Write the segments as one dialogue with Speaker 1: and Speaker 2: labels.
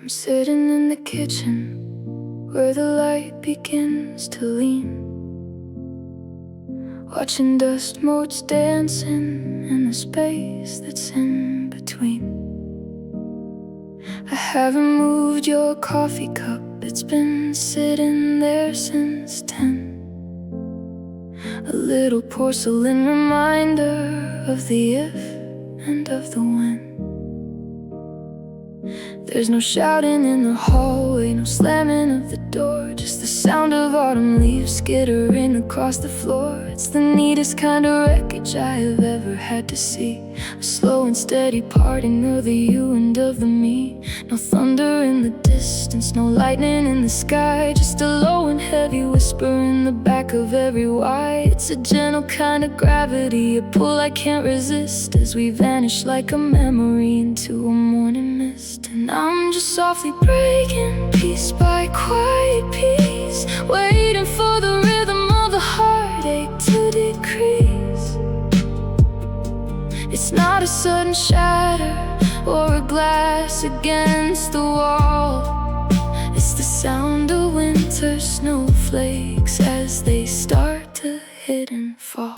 Speaker 1: I'm sitting in the kitchen where the light begins to lean, watching dust motes dancing in the space that's in between. I haven't moved your coffee cup, it's been sitting there since 10. A little porcelain reminder of the if and of the when. There's no shouting in the hallway, no slamming of the door, just the sound of autumn leaves skittering across the floor. It's the neatest kind of wreckage I have ever had to see, a slow and steady parting of the you and of the me. No thunder in the distance, no lightning in the sky, just a low and heavy whisper in the back of every why. It's a gentle kind of gravity, a pull I can't resist, as we vanish like a memory into a morning mist. And I'm just softly breaking piece by quiet piece, waiting for the rhythm of the heartache to decrease. It's not a sudden shatter or a glass against the wall, it's the sound of winter snowflakes as they start to hit and fall.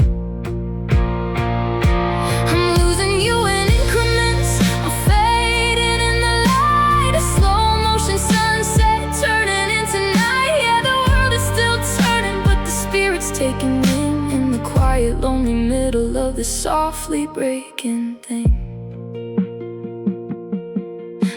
Speaker 1: Taking wing in the quiet, lonely middle of this softly breaking thing.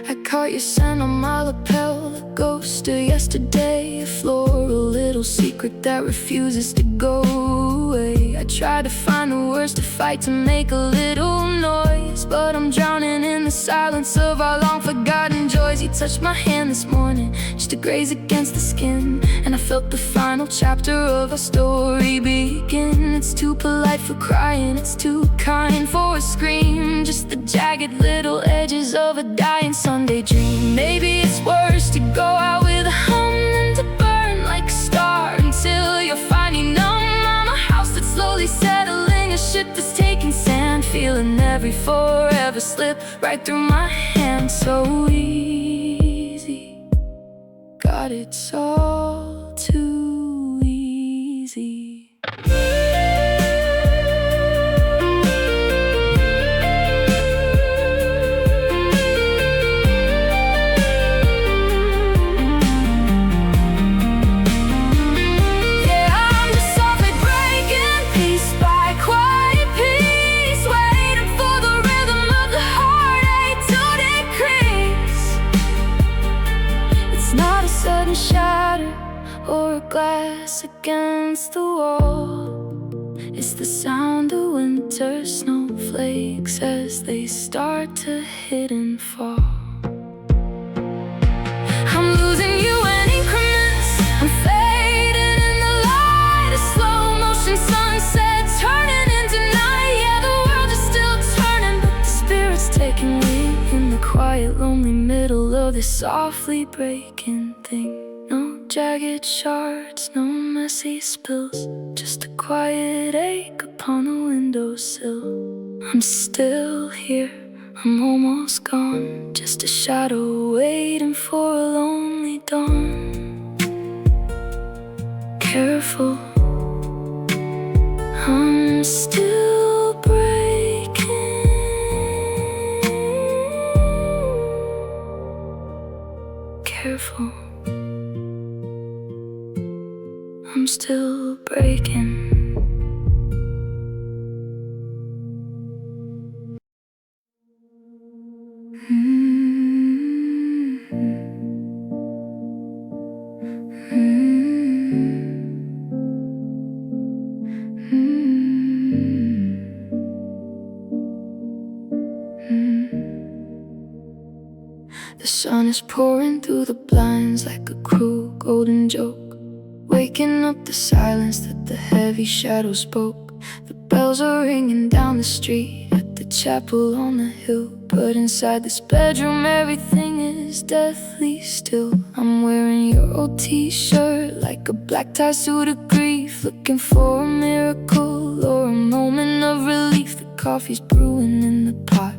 Speaker 1: I caught your scent on my lapel, a ghost of yesterday, a floral little secret that refuses to go away. I try to find the words to fight to make a little noise, but I'm drowning in the silence of our long forgotten joys. You touched my hand this morning, just to graze against the skin, and I felt the final chapter of our story begin. It's too polite for crying, it's too kind for a scream, just the jagged little edges of a dying Sunday dream. Maybe it's worse to go out with a hum than to burn like a star until you're finally numb. I'm a house that's slowly settling, a ship that's taking sand, feeling every forever slip right through my hand. So easy, God, it's all too easy. Shatter or a glass against the wall, it's the sound of winter snowflakes as they start to hit and fall. I'm losing you in increments, I'm fading in the light, a slow motion sunset turning into night. Yeah, the world is still turning, but the spirit's taking wing in the quiet, lonely middle of this softly breaking thing. No jagged shards, no messy spills, just a quiet ache upon the windowsill. I'm still here, I'm almost gone, just a shadow waiting for a lonely dawn. Careful, I'm still breaking. Careful, I'm still breaking. The sun is pouring through the blinds like a cruel golden joke, waking up the silence that the heavy shadow spoke. The bells are ringing down the street at the chapel on the hill, but inside this bedroom everything is deathly still. I'm wearing your old t-shirt like a black tie suit of grief, looking for a miracle or a moment of relief. The coffee's brewing in the pot,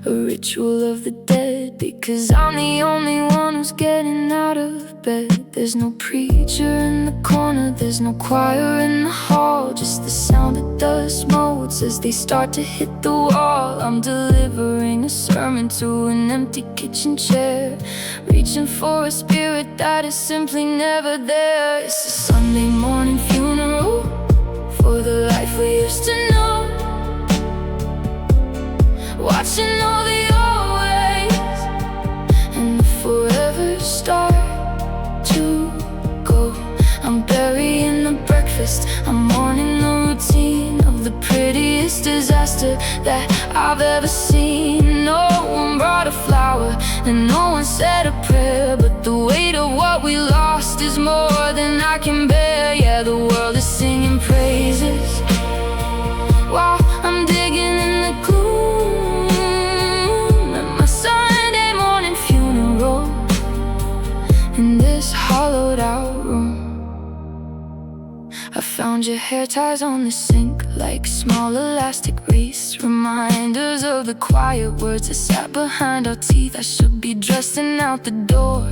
Speaker 1: a ritual of the dead because I'm the only one who's getting out of bed. There's no preacher in the corner, there's no choir in the hall, just the sound of dust motes as they start to hit the wall. I'm delivering a sermon to an empty kitchen chair, reaching for a spirit that is simply never there. It's a Sunday morning funeral for the life we used to know, watching all the old ways and the forever start to go. I'm burying the breakfast, I'm mourning the routine of the prettiest disaster that I've ever seen. No one brought a flower and no one said a prayer, but the weight of what we lost is more than I can bear. Yeah, the world is singing praises while I'm digging in the gloom at my Sunday morning funeral in this hollowed out room. I found your hair ties on the sink like small elastic wreaths, reminders of the quiet words that sat behind our teeth. I should be dressing out the door,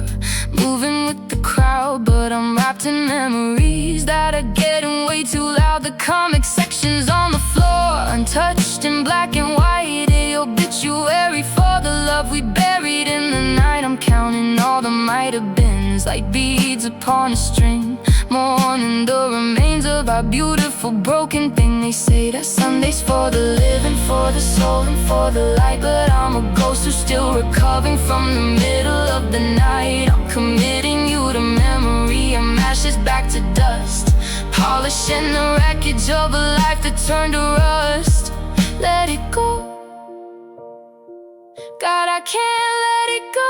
Speaker 1: moving with the crowd, but I'm wrapped in memories that are getting way too loud. The comic sections on the floor, untouched in black and white, a obituary for the love we buried in the night. I'm counting all the might have beens like beads upon a string, mourning the remains of our beautiful broken thing. They say that Sunday's for the living, for the soul and for the light, but I'm a ghost who's still recovering from the middle of the night. I'm committing you to memory, I'm ashes back to dust, polishing the wreckage of a life that turned to rust. Let it go, God, I can't let it go.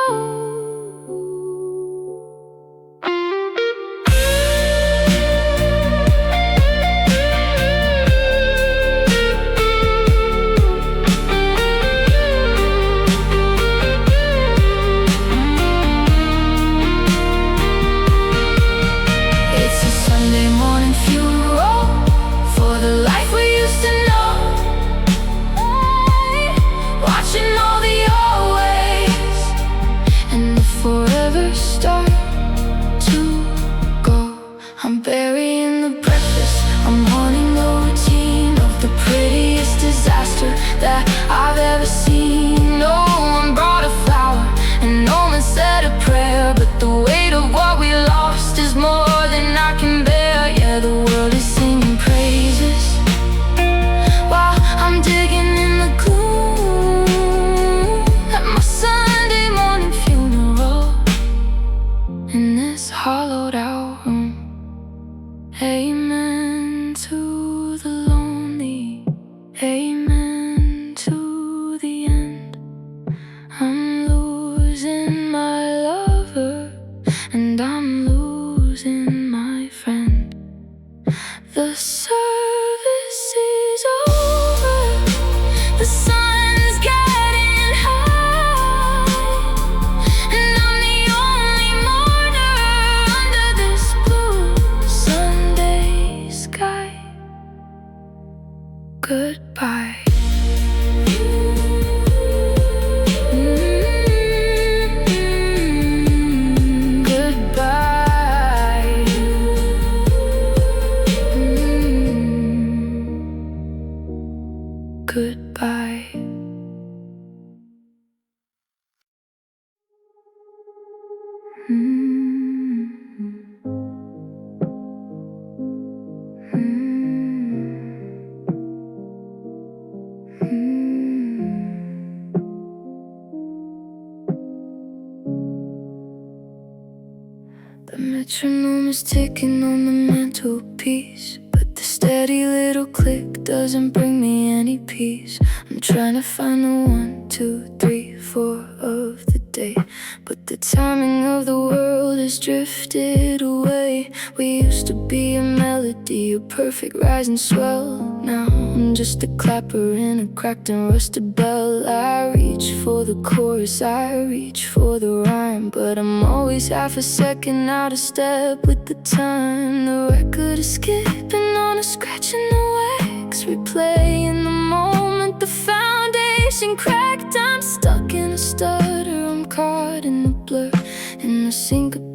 Speaker 1: I'm burying the breakfast, I'm mourning the routine of the prettiest disaster that I've ever seen. No one brought a flower and no one said a prayer, but the weight of what we lost is more than I can bear. Yeah, the world is singing praises while I'm digging in the gloom at my Sunday morning funeral in this hollowed out room. Amen to the lonely, amen to the end. I'm losing my lover and I'm losing my friend. The service is over, the sun's getting high, and I'm the only mourner under this blue Sunday sky. Goodbye. Goodbye. The metronome is ticking on the mantelpiece, but the steady little click doesn't bring me any peace. I'm trying to find the 1, 2, 3, 4 of the day, but the timing of the world has drifted away. We used to be a melody, a perfect rising swell. Now I'm just a clapper in a cracked and rusted bell. I reach for the chorus, I reach for the rhyme, but I'm always half a second out of step with the time. The record is skipping on a scratch in the wax, replaying the moment the foundation cracked. I'm stuck in a stutter, I'm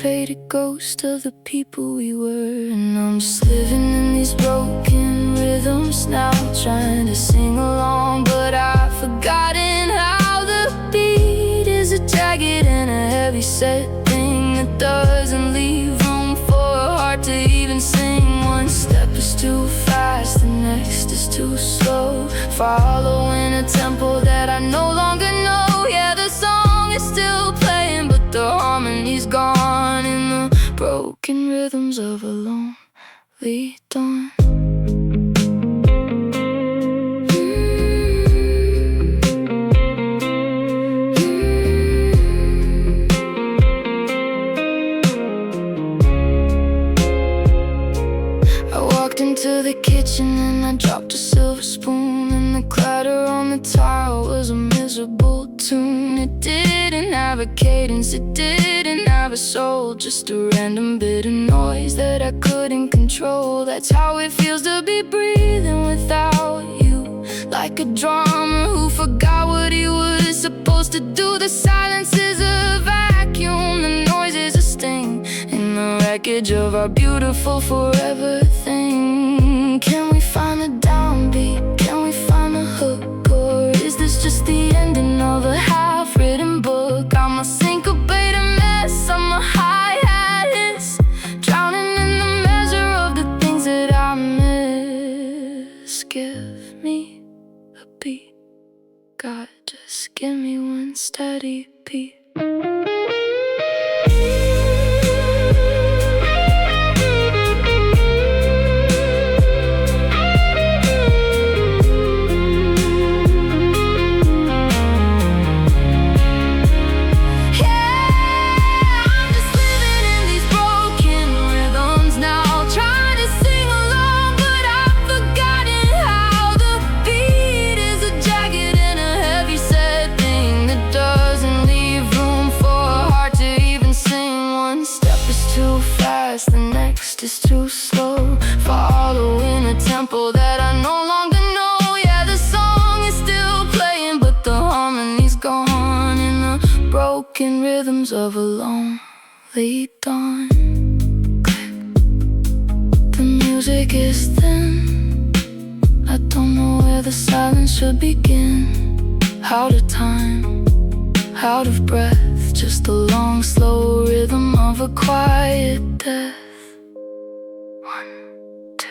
Speaker 1: painted ghost of the people we were. And I'm just living in these broken rhythms now, trying to sing along, but I've forgotten how the beat is a jagged and a heavy set thing that doesn't leave room for a heart to even sing. One step is too fast, the next is too slow, following a tempo that I no longer know. Yeah, the song is still playing, but the harmony's gone in the broken rhythms of a lonely dawn. Into the kitchen and I dropped a silver spoon, and the clatter on the tile was a miserable tune. It didn't have a cadence, it didn't have a soul, just a random bit of noise that I couldn't control. That's how it feels to be breathing without you, like a drummer who forgot what he was supposed to do. The silence is a vacuum, the noise is a sting in the wreckage of our beautiful forever thing. Can we find a downbeat? Can we find a hook? Or is this just the ending of a half-written book? I'm a syncopated mess, I'm a hi-hat hiss, drowning in the measure of the things that I miss. Give me a beat, God, just give me one steady beat. The next is too slow, following a tempo that I no longer know. Yeah, the song is still playing, but the harmony's gone in the broken rhythms of a lonely dawn. Click. The music is thin, I don't know where the silence should begin. Out of time, out of breath, just the long, slow rhythm of a quiet death. 1, 2.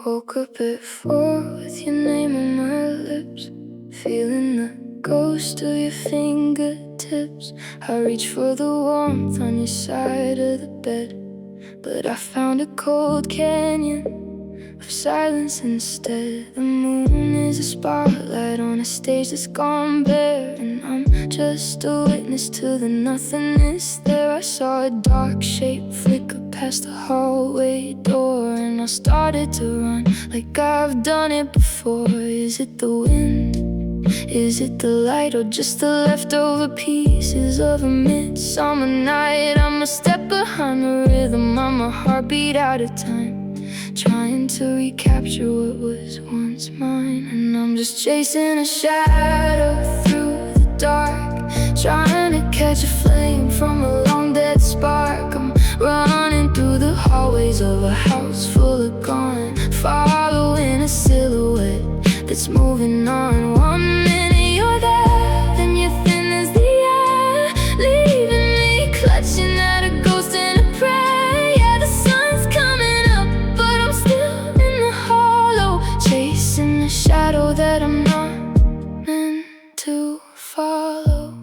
Speaker 1: Woke up at 4 with your name on my lips, feeling the ghost of your fingertips. I reached for the warmth on your side of the bed, but I found a cold canyon of silence instead. The moon is a spotlight on a stage that's gone bare, and I'm just a witness to the nothingness there. I saw a dark shape flicker past the hallway door, and I started to run like I've done it before. Is it the wind? Is it the light, or just the leftover pieces of a midsummer night? I'm a step behind the rhythm, I'm a heartbeat out of time, trying to recapture what was once mine. And I'm just chasing a shadow through the dark, trying to catch a flame from a long dead spark. I'm running through the hallways of a house full of gone, following a silhouette that's moving on. 1 minute you're there, then you're thin as the air, leaving me clutching at a ghost and a prayer. Yeah, the sun's coming up, but I'm still in the hollow, chasing a shadow that I'm not meant to follow.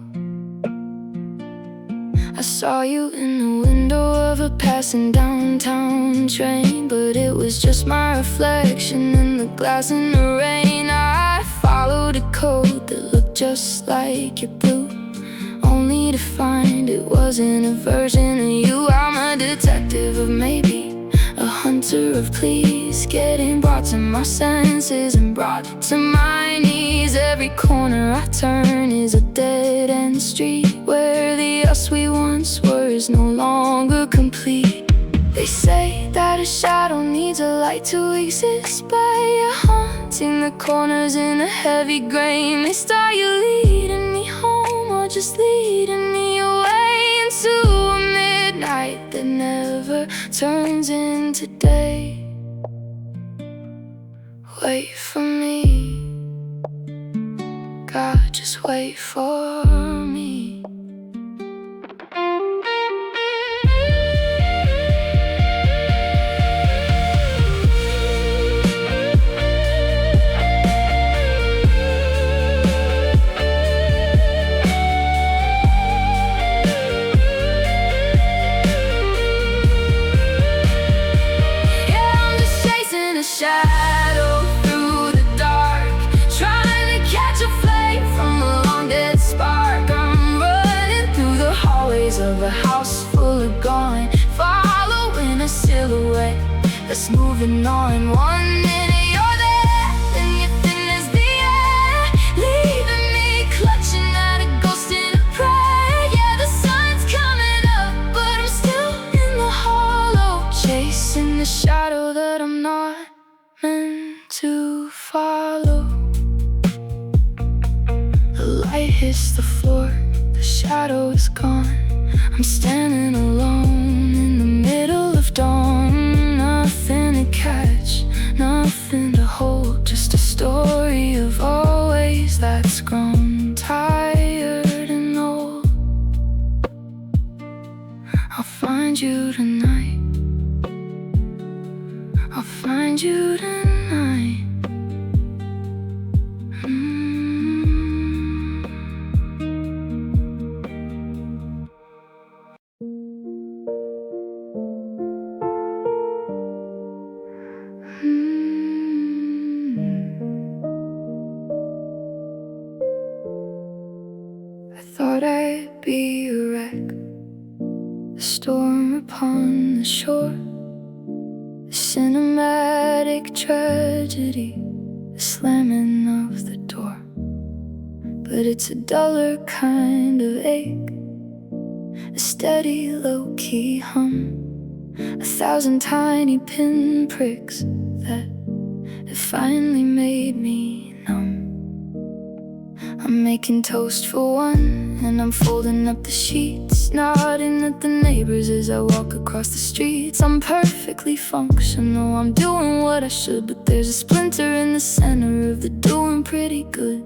Speaker 1: I saw you in the window of a passing downtown train, but it was just my reflection in the glass in the rain. I followed a code that looked just like your blue, only to find it wasn't a version of you. I'm a detective of maybe, a hunter of pleas, getting brought to my senses and brought to my knees. Every every corner I turn is a dead-end street, where the us we once were is no longer complete. They say that a shadow needs a light to exist. By haunting the corners in a heavy grain, they start you leading me home, or just leading me away into a midnight that never turns into day. Wait for me, God, just wait for me. Shadow through the dark, trying to catch a flame from a long dead spark. I'm running through the hallways of a house full of gone, following a silhouette that's moving on. 1 minute you're there, then you're thin as the air, leaving me clutching at a ghost in a prayer. Yeah, the sun's coming up, but I'm still in the hollow, chasing the shadow that I'm not meant to follow. The light hits the floor, the shadow is gone. I'm standing alone in the middle of dawn. Nothing to catch, nothing to hold, just a story of always that's grown tired and old. I'll find you tonight, I'll find you tonight. I thought I'd be a wreck, a storm upon the shore, a cinematic tragedy, the slamming of the door. But it's a duller kind of ache, a steady low-key hum, 1,000 tiny pinpricks that have finally made me numb. I'm making toast for one, and I'm folding up the sheets, nodding at the neighbors as I walk across the streets. I'm perfectly functional, I'm doing what I should, but there's a splinter in the center of the doing pretty good.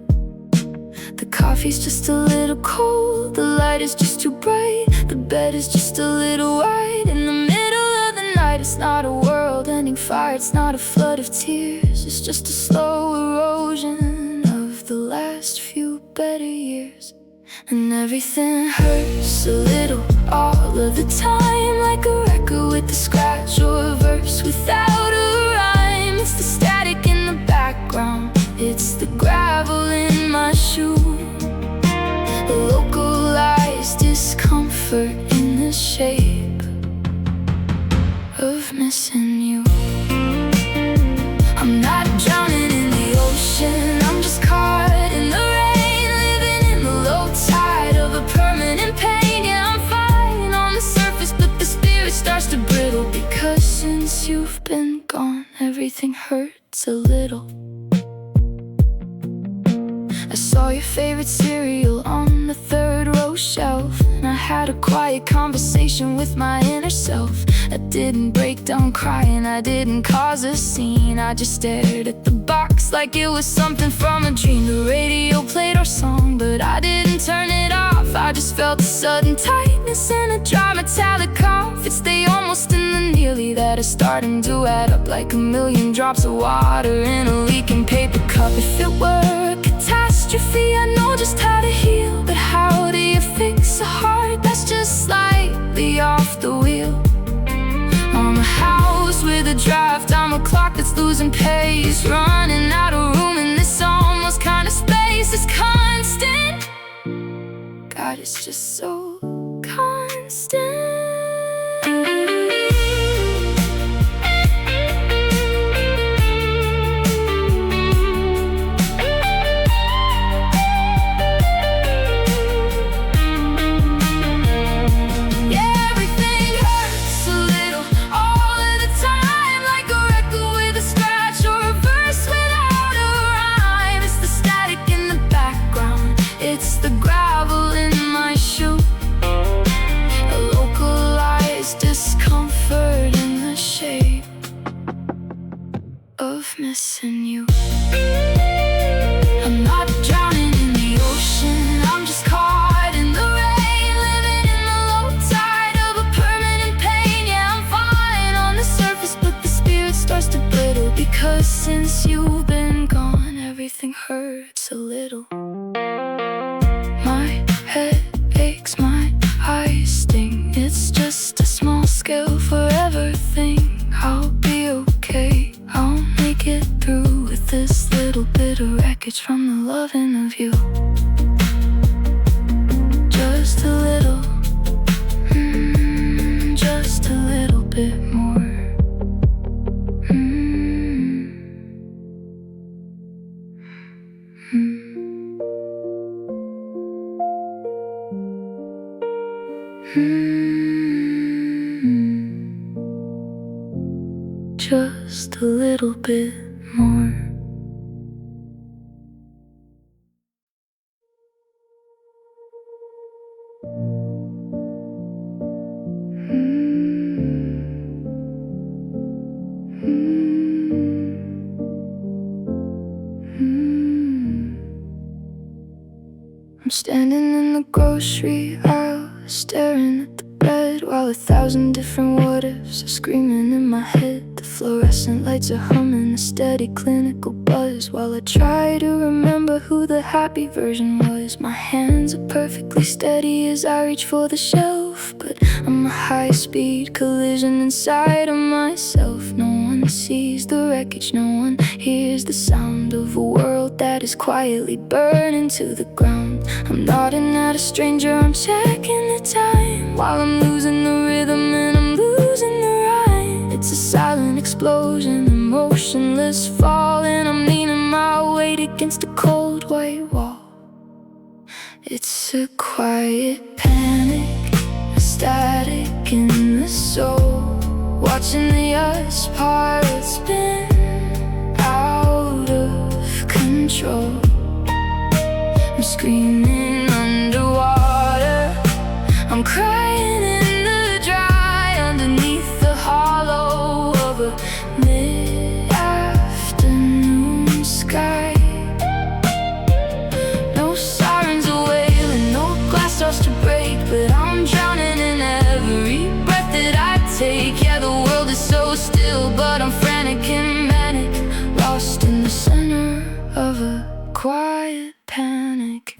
Speaker 1: The coffee's just a little cold, the light is just too bright, the bed is just a little wide. In the middle of the night, it's not a world-ending fire, it's not a flood of tears, it's just a slow erosion of the last few better years. And everything hurts a little all of the time, like a record with a scratch or a verse without a rhyme. It's the static in the background, it's the gravel in my shoe, the localized discomfort in the shape of missing you. I'm not drowning in the ocean, I'm just caught in the rain, living in the low tide of a permanent pain. Yeah, I'm fine on the surface, but the spirit starts to brittle, because since you've been gone, everything hurts a little. I saw your favorite cereal on the 3rd row shelf, and I had a quiet conversation with my inner self. I didn't break down crying, I didn't cause a scene, I just stared at the box like it was something from a dream. The radio played our song, but I didn't turn it off. I just felt a sudden tightness and a dry metallic cough. It's the almost and the nearly that are starting to add up, like a million drops of water in a leaking paper cup. If it were a catastrophe, I know just how to heal, but how do you fix a heart that's just slightly off the wheel? I'm a house with a draft, I'm a clock that's losing pace, running out of room in this almost kind of space. It's constant, God, it's just so constant. hurts a little. My head aches, my eyes sting. It's just a small scale for everything. I'll be okay, I'll make it through with this little bit of wreckage from the loving of you. Just a little, just a little bit more. Just a little bit more. I'm standing in the grocery aisle, staring at the bread, while 1,000 different what-ifs are screaming in my head. The fluorescent lights are humming a steady clinical buzz, while I try to remember who the happy version was. My hands are perfectly steady as I reach for the shelf, but I'm a high-speed collision inside of myself. No one sees the wreckage, no one hears the sound of a world that is quietly burning to the ground. I'm nodding at a stranger, I'm checking the time, while I'm losing the rhythm and I'm losing the rhyme. It's a silent explosion, emotionless fall, and I'm leaning my weight against a cold white wall. It's a quiet panic, a static in the soul, watching the us part spin out of control. I'm screaming underwater, I'm crying in the dry, underneath the hollow of a mid-afternoon sky. No sirens are wailing, no glass starts to break, but I'm drowning in every breath that I take. Yeah, the world is so still, but I'm frantic and manic, lost in the center of a quiet panic.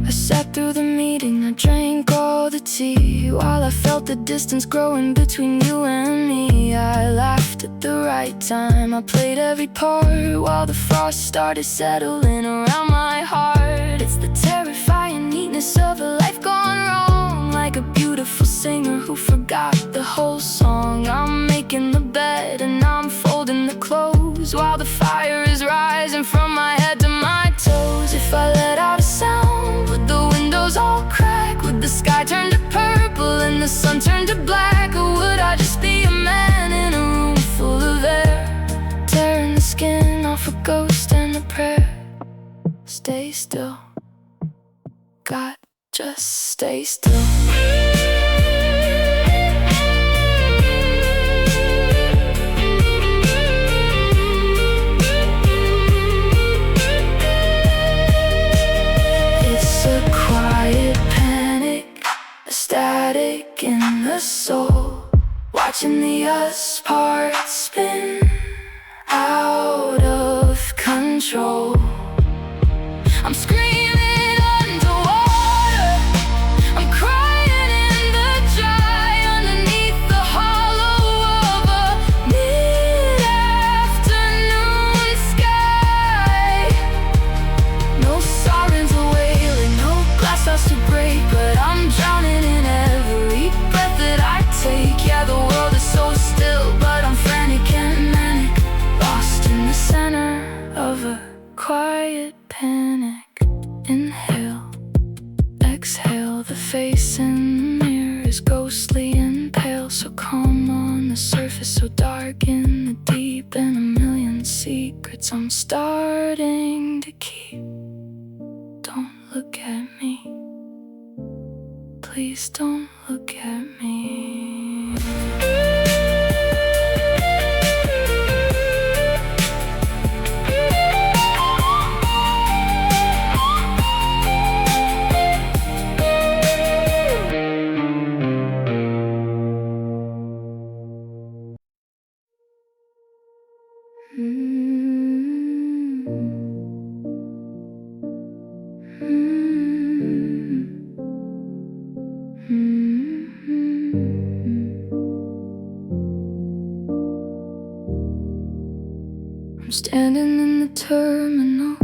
Speaker 1: I sat through the meeting, I drank all the tea, while I felt the distance growing between you and me. I laughed at the right time, I played every part, while the frost started settling around my heart. It's the terrifying neatness of a life gone wrong, like a beautiful singer who forgot the whole song. I'm making the bed and I'm folding the clothes, while the fire is rising from my head to my toes. If I let out a sound, would the windows all crack? Would the sky turn to purple and the sun turn to black? Or would I just be a man in a room full of air, tearing the skin off a ghost and a prayer? Stay still, God, just stay still. Static in the soul, watching the us part spin out of control. I'm screaming underwater, I'm crying in the dry, underneath the hollow of a mid-afternoon sky. No sirens are wailing, no glass starts to break, but I'm drowning in every breath that I take. Yeah, the world is so still, but I'm frantic and manic, lost in the center of a quiet panic. Inhale, exhale, the face in the mirror is ghostly and pale, so calm on the surface, so dark in the deep, and a million secrets I'm starting to keep. Don't look at me, please don't look at me. standing in the terminal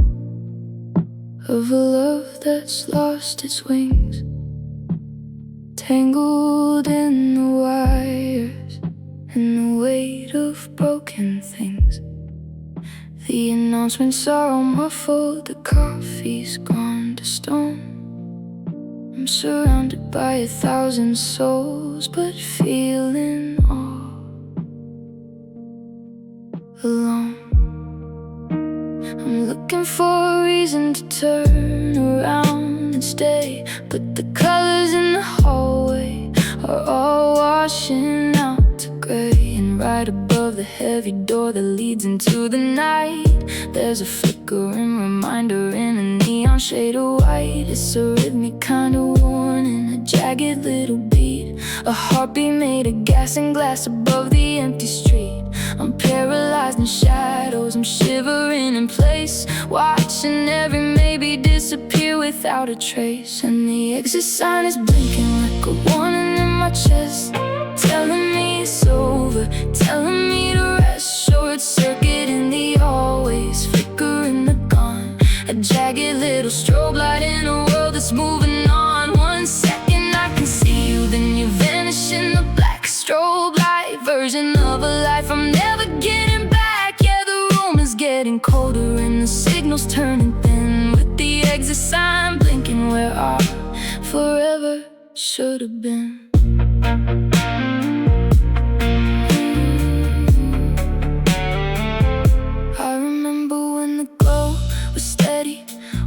Speaker 1: of a love that's lost its wings, tangled in the wires and the weight of broken things. The announcements are all muffled, the coffee's gone to stone. I'm surrounded by 1,000 souls, but feeling all alone. I'm looking for a reason to turn around and stay, but the colors in the hallway are all washing out to gray. And right above the heavy door that leads into the night, there's a flickering reminder in a neon shade of white. It's a rhythmic kind of warning, a jagged little beat, a heartbeat made of gas and glass above the empty street. I'm paralyzed in shadows, I'm shivering in place, watching every maybe disappear without a trace. And the exit sign is blinking like a warning in my chest, telling me it's over, telling me to rest. Short circuit in the hallways, flicker in the gone, a jagged little strobe light in a world that's moving on. 1 second I can see you, then you vanish in the black strobe light version of a life I'm never getting back. Yeah, the room is getting colder and the signal's turning thin, with the exit sign blinking where our forever should have been. I remember when the glow was steady,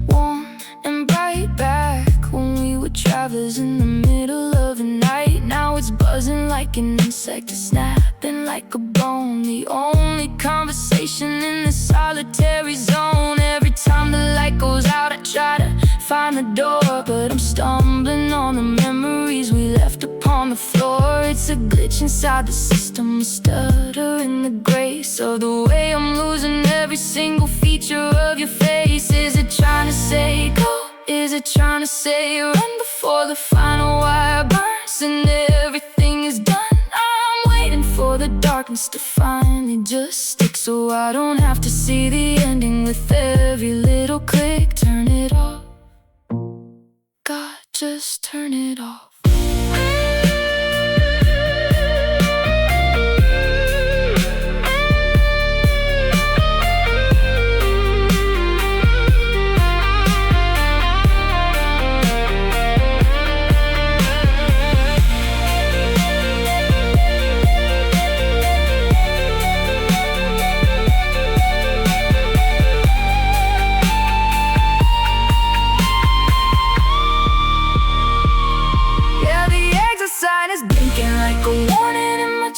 Speaker 1: warm and bright, back when we were travelers in the middle of the night. Now it's buzzing like an insect, snapping like a bone, the only conversation in this solitary zone. Every time the light goes out I try to find the door, but I'm stumbling on the memories we left upon the floor. It's a glitch inside the system, a stutter in the grace of the way I'm losing every single feature of your face. Is it trying to say go? Is it trying to say run before the final wire burns and everything is done? I'm waiting for the darkness to finally just stick, so I don't have to see the ending with every little click. Turn it off, God, just turn it off.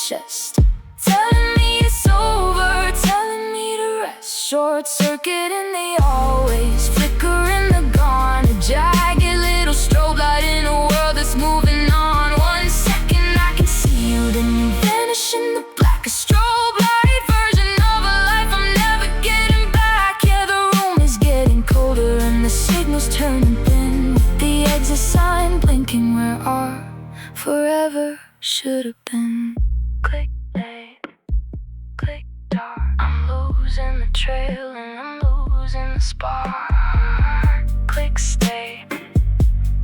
Speaker 1: Chest, telling me it's over, telling me to rest. Short circuit in the always, flicker in the gone, a jagged little strobe light in a world that's moving on. 1 second I can see you, then you vanish in the black, a strobe light version of a life I'm never getting back. Yeah, the room is getting colder and the signal's turning thin, with the exit sign blinking where our forever should have been. Click play, click start. I'm losing the trail and I'm losing the spark. Click stay,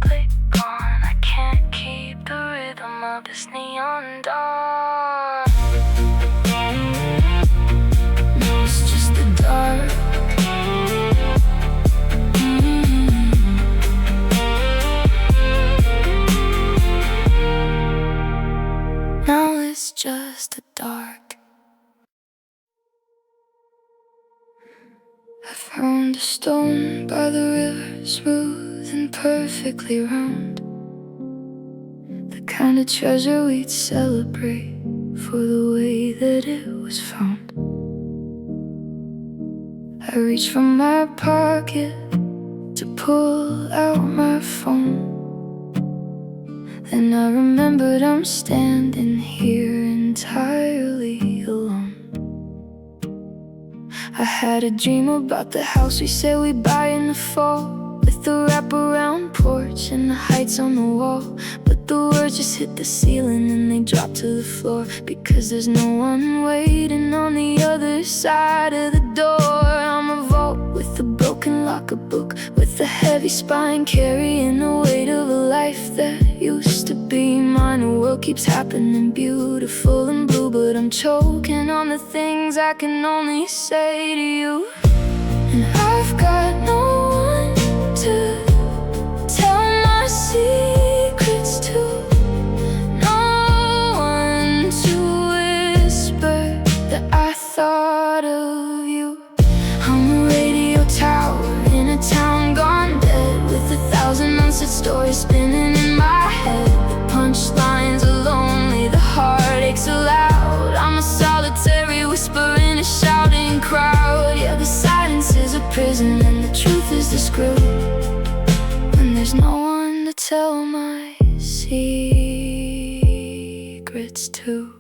Speaker 1: click on. I can't keep the rhythm of this neon dawn. No, it's just the dark. Now it's just the dark. I found a stone by the river, smooth and perfectly round, the kind of treasure we'd celebrate for the way that it was found. I reached for my pocket to pull out my phone, then I remembered I'm standing here entirely alone. I had a dream about the house we said we'd buy in the fall, with with the wraparound porch and the heights on the wall. But the words just hit the ceiling and they drop to the floor, because there's no one waiting on the other side of the door. I'm a vault with a broken lock, a book with a heavy spine, carrying the weight of a life that used to be mine. The world keeps happening beautiful and blue, but I'm choking on the things I can only say to you. And I've got no one to tell my secrets to, no one to whisper that I thought of you. I'm a radio tower in a town gone dead, with 1,000 unsaid stories spinning in my head. The punchlines are lonely, the heartaches are loud. I'm a solitary whisper in a shouting crowd. Yeah, the silence is a prison and the truth is the screw, when there's no one to tell my secrets to.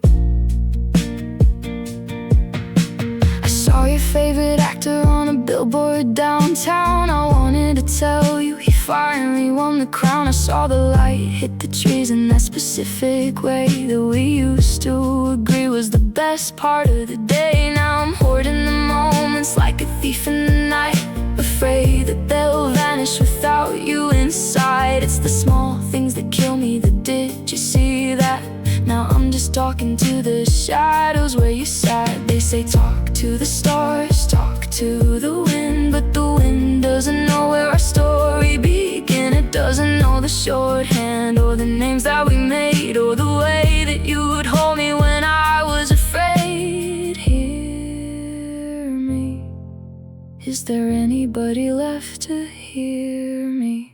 Speaker 1: I saw your favorite actor on a billboard downtown. I wanted to tell you he finally won the crown. I saw the light hit the trees in that specific way that we used to agree was the best part of the day. Now I'm hoarding the moments like a thief in the night, afraid that they'll vanish without you inside. It's the small things that kill me, did you see that? Now I'm just talking to the shadows where you sat. They say talk to the stars, talk to the wind, but the wind doesn't know where our story began. It doesn't know the shorthand or the names that we made, or the way that you would hold me when I was afraid. Hear me. Is there anybody left to hear me?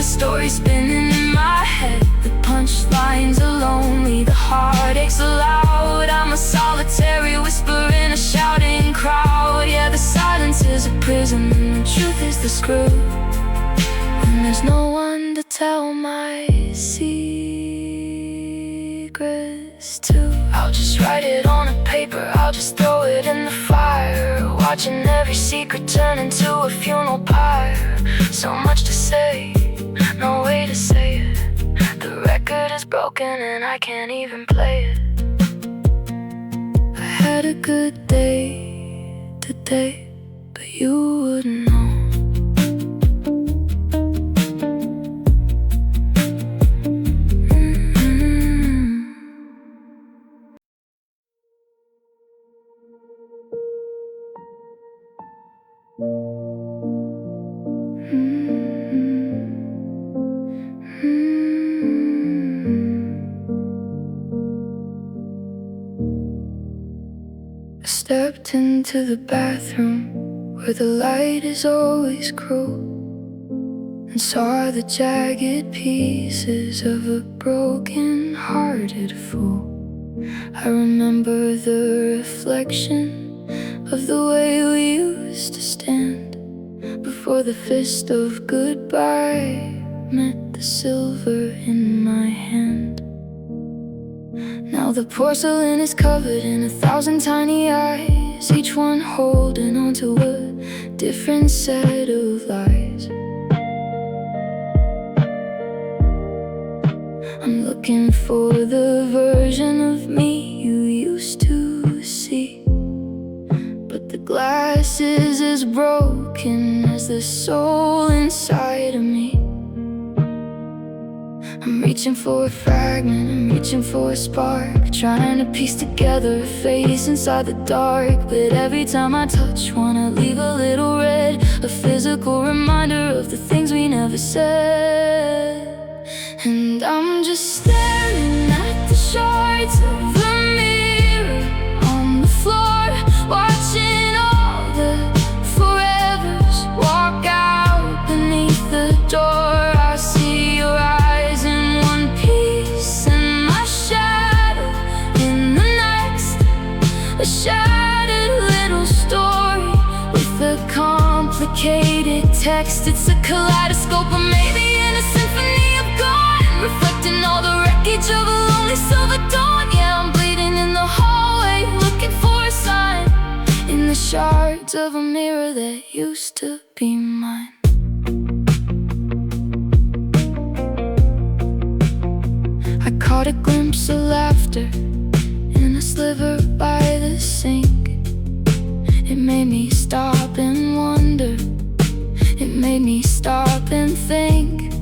Speaker 1: Stories spinning in my head, the punchlines are lonely, the heartaches are loud. I'm a solitary whisper in a shouting crowd. Yeah, the silence is a prison and the truth is the screw, and there's no one to tell my secrets to. I'll just write it on a paper, I'll just throw it in the fire, watching every secret turn into a funeral pyre. So much to say, no way to say it. The record is broken and I can't even play it. I had a good day today, but you wouldn't know. Stepped into the bathroom where the light is always cruel, and saw the jagged pieces of a broken-hearted fool. I remember the reflection of the way we used to stand before the fist of goodbye met the silver in my hand. Now the porcelain is covered in 1,000 tiny eyes, each one holding on to a different set of lies. I'm looking for the version of me you used to see, but the glass is as broken as the soul inside of me. I'm reaching for a fragment, I'm reaching for a spark, trying to piece together a face inside the dark. But every time I touch one, I leave a little red, a physical reminder of the things we never said. And I'm just staring at the shards of the mirror on the floor, watching all shattered little story with a complicated text. It's a kaleidoscope, or maybe in a symphony of gone, reflecting all the wreckage of a lonely silver dawn. Yeah, I'm bleeding in the hallway, looking for a sign in the shards of a mirror that used to be mine. I caught a glimpse of laughter in a sliver by the sink. It made me stop and wonder. It made me stop and think.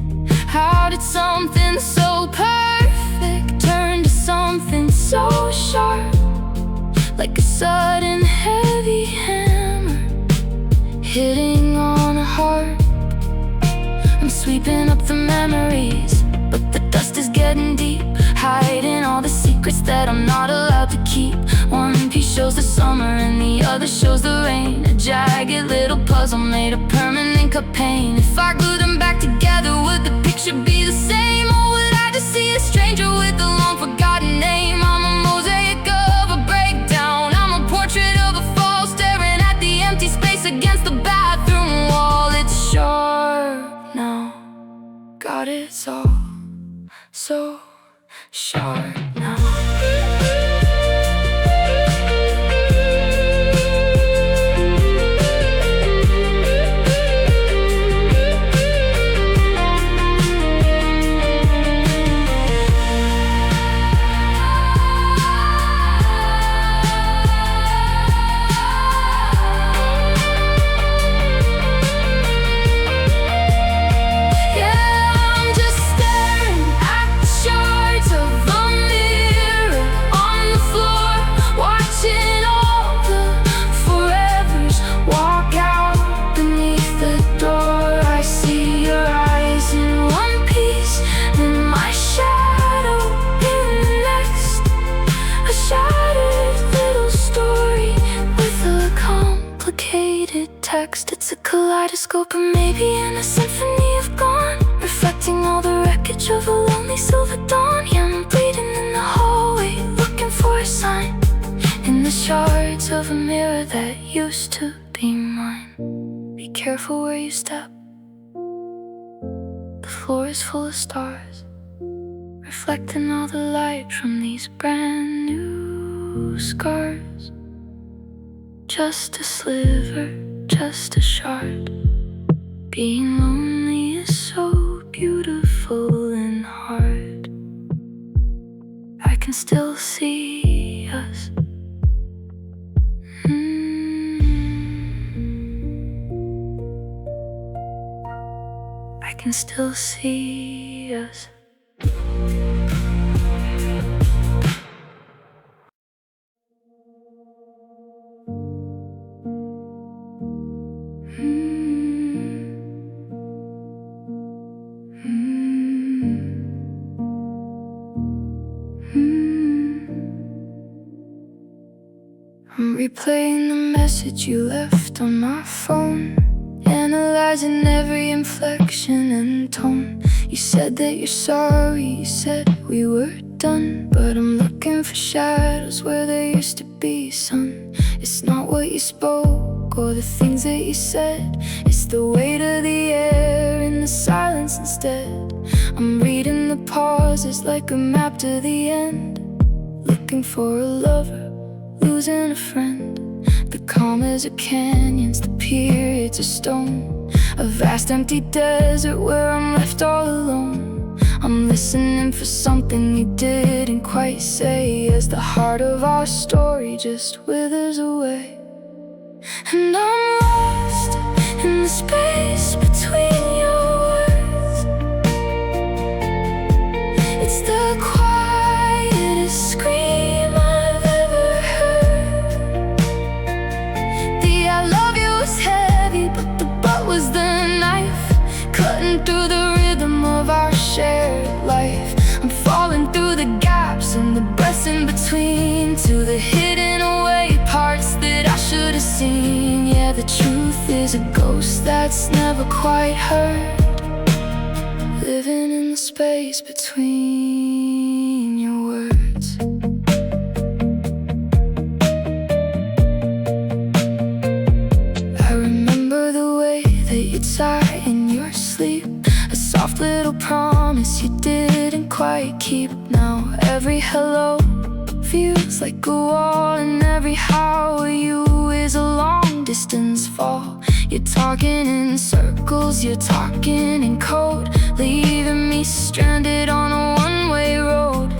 Speaker 1: How did something so perfect turn to something so sharp? Like a sudden heavy hammer hitting on a heart. I'm sweeping up the memories, but the dust is getting deep, hiding all the secrets that I'm not allowed to keep. One piece shows the summer and the other shows the rain, a jagged little puzzle made of permanent cut pain. If I glue them back together, would the picture be the same? Or would I just see a stranger with a long forgotten name? I'm a mosaic of a breakdown, I'm a portrait of a fall, staring at the empty space against the bathroom wall. It's sharp now, God, it's all so sharp now. It's a kaleidoscope, or maybe in a symphony of gone, reflecting all the wreckage of a lonely silver dawn. Yeah, I'm bleeding in the hallway, looking for a sign in the shards of a mirror that used to be mine. Be careful where you step, the floor is full of stars, reflecting all the light from these brand new scars. Just a sliver, just a shard. Being lonely is so beautiful and hard. I can still see us. I can still see us. I'm replaying the message you left on my phone, analyzing every inflection and tone. You said that you're sorry, you said we were done, but I'm looking for shadows where there used to be sun. It's not what you spoke or the things that you said, it's the weight of the air in the silence instead. I'm reading the pauses like a map to the end, looking for a lover, losing a friend. The calm is a canyons, the periods are stone, a vast empty desert where I'm left all alone. I'm listening for something you didn't quite say, as the heart of our story just withers away. And I'm lost in the space between your words. It's the quietest scream I've ever heard. The I love you was heavy, but the butt was the knife, cutting through the rhythm of our shared life. I'm falling through the gaps and the breaths in between, to the hidden away parts that I should have seen. Yeah, the truth is a ghost that's never quite heard, living in the space between your words. little promise you didn't quite keep. Now every hello feels like a wall, and every how are you is a long distance fall. You're talking in circles, you're talking in code, leaving me stranded on a one-way road.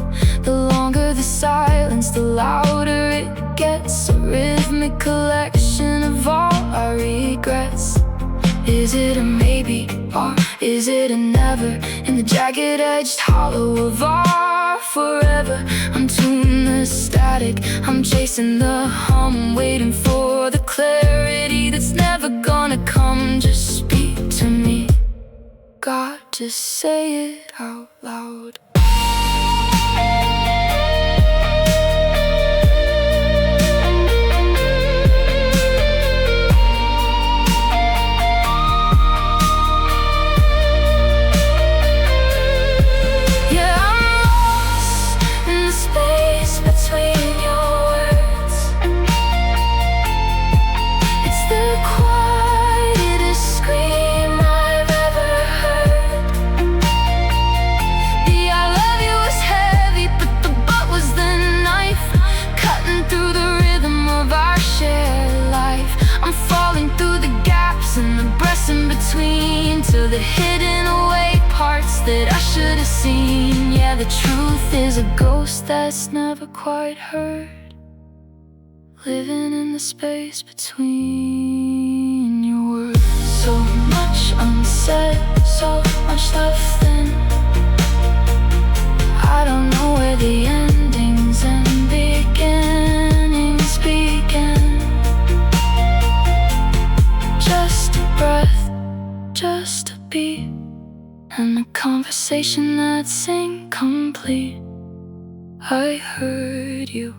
Speaker 1: The longer the silence, the louder it gets, a rhythmic collection of all our regrets. Is it a maybe, or is it a never? In the jagged-edged hollow of our forever, I'm tuning the static, I'm chasing the hum, waiting for the clarity that's never gonna come. Just speak to me, God, just say it out loud. To the hidden away parts that I should have seen. Yeah, the truth is a ghost that's never quite heard, living in the space between your words. So much unsaid, so much left in. I don't know where the endings and beginnings begin. Just a breath, just a beat, and a conversation that's incomplete. I heard you,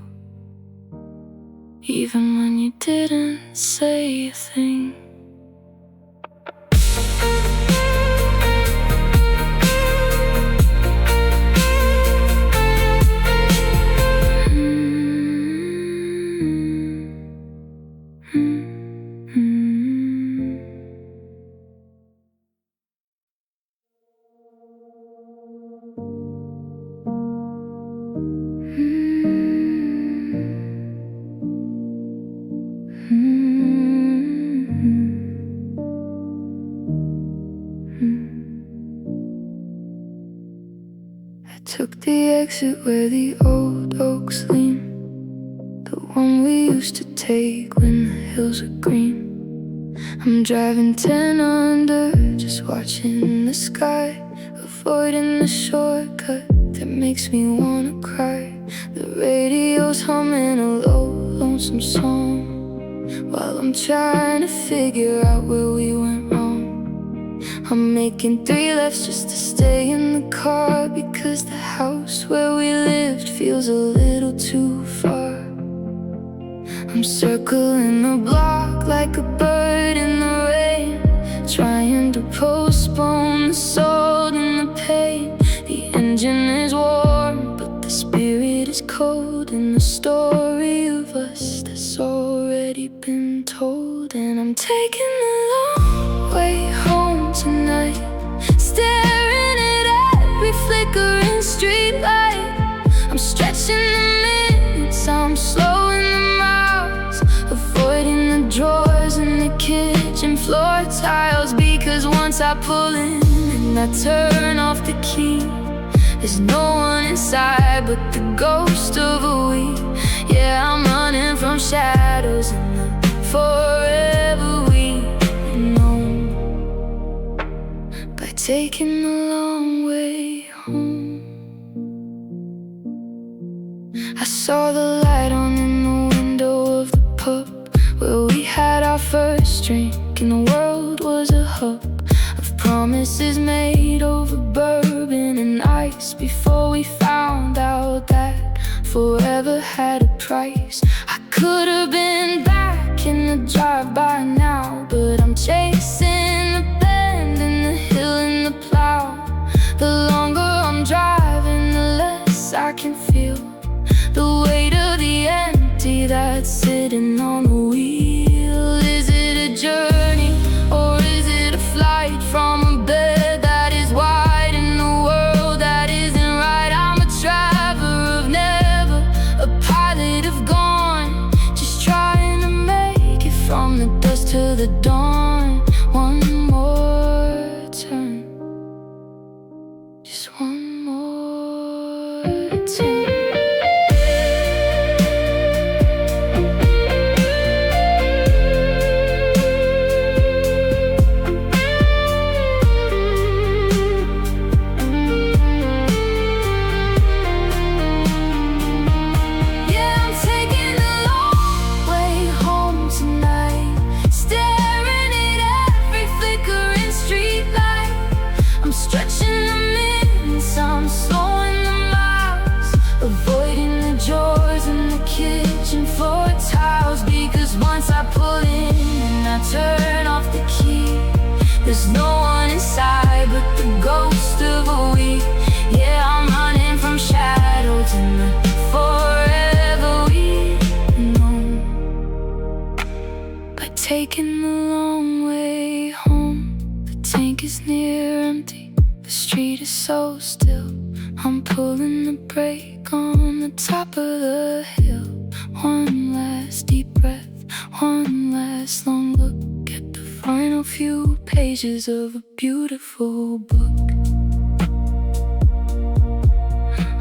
Speaker 1: even when you didn't say a thing. Took the exit where the old oaks lean, the one we used to take when the hills were green. I'm driving 10 under, just watching the sky, avoiding the shortcut that makes me wanna cry. The radio's humming a low, lonesome song, while I'm trying to figure out where we went wrong. I'm making 3 lefts just to stay in the car, because the house where we lived feels a little too far. I'm circling the block like a bird in the rain, trying to postpone the salt and the pain. The engine is warm, but the spirit is cold, in the story of us that's already been told. And I'm taking the long way home tonight, staring at every flickering street light. I'm stretching the minutes, I'm slowing the miles, avoiding the drawers and the kitchen floor tiles. Because once I pull in and I turn off the key, there's no one inside but the ghost of a we. Yeah, I'm running from shadows in the forever we know, by taking the long way home. I saw the light on in the window of the pub where we had our first drink, and the world was a hub of promises made over bourbon and ice, before we found out that forever had a price. I could have been back in the drive-by now, but I'm chasing the bend and the hill and the plow. The longer I'm driving, the less I can feel the weight of the empty that's sitting on the wheel. Is it a journey, or is it a flight from a bed that is wide once I pull in and I turn off the key, there's no one inside but the ghost of a we. Yeah, I'm running from shadows in the forever we've known. By taking the long way home, the tank is near empty, the street is so still. I'm pulling the brake on the top of the hill. One last deep breath, one last long look at the final few pages of a beautiful book.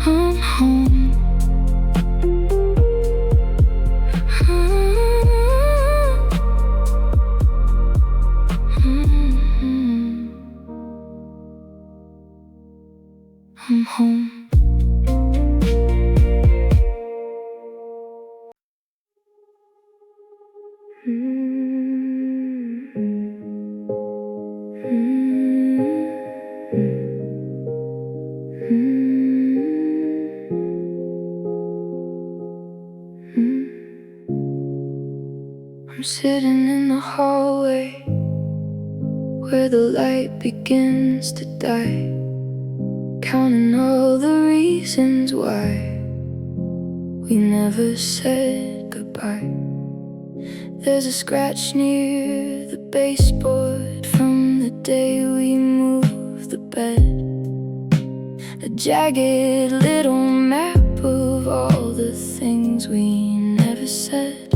Speaker 1: I'm home. I'm home. I'm sitting in the hallway where the light begins to die, counting all the reasons why we never said goodbye. There's a scratch near the baseboard from the day we moved the bed, a jagged little map of all the things we never said.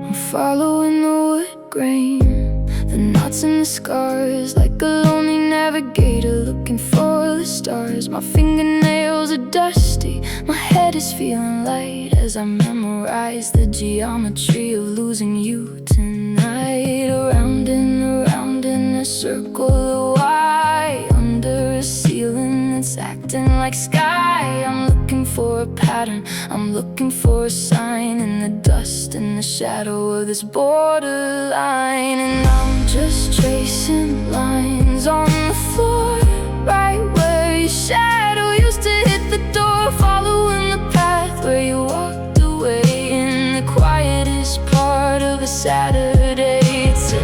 Speaker 1: I'm following the wood grain, the knots and the scars, like a lonely navigator looking for the stars. My fingernails are dusty, my head is feeling light as I memorize the geometry of losing you tonight. Around and around in a circle of white, under a ceiling that's acting like sky. I'm looking for a pattern, I'm looking for a sign in the dust and the shadow of this borderline. And I'm just tracing lines on the floor, right where your shadow used to hit the door, following the path where you walked away in the quietest part of a Saturday. It's a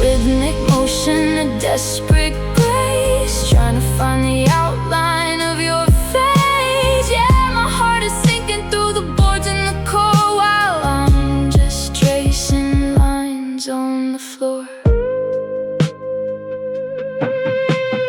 Speaker 1: rhythmic motion, a desperate grace, trying to find the outline of your face. Yeah, my heart is sinking through the boards in the core while I'm just tracing lines on the floor.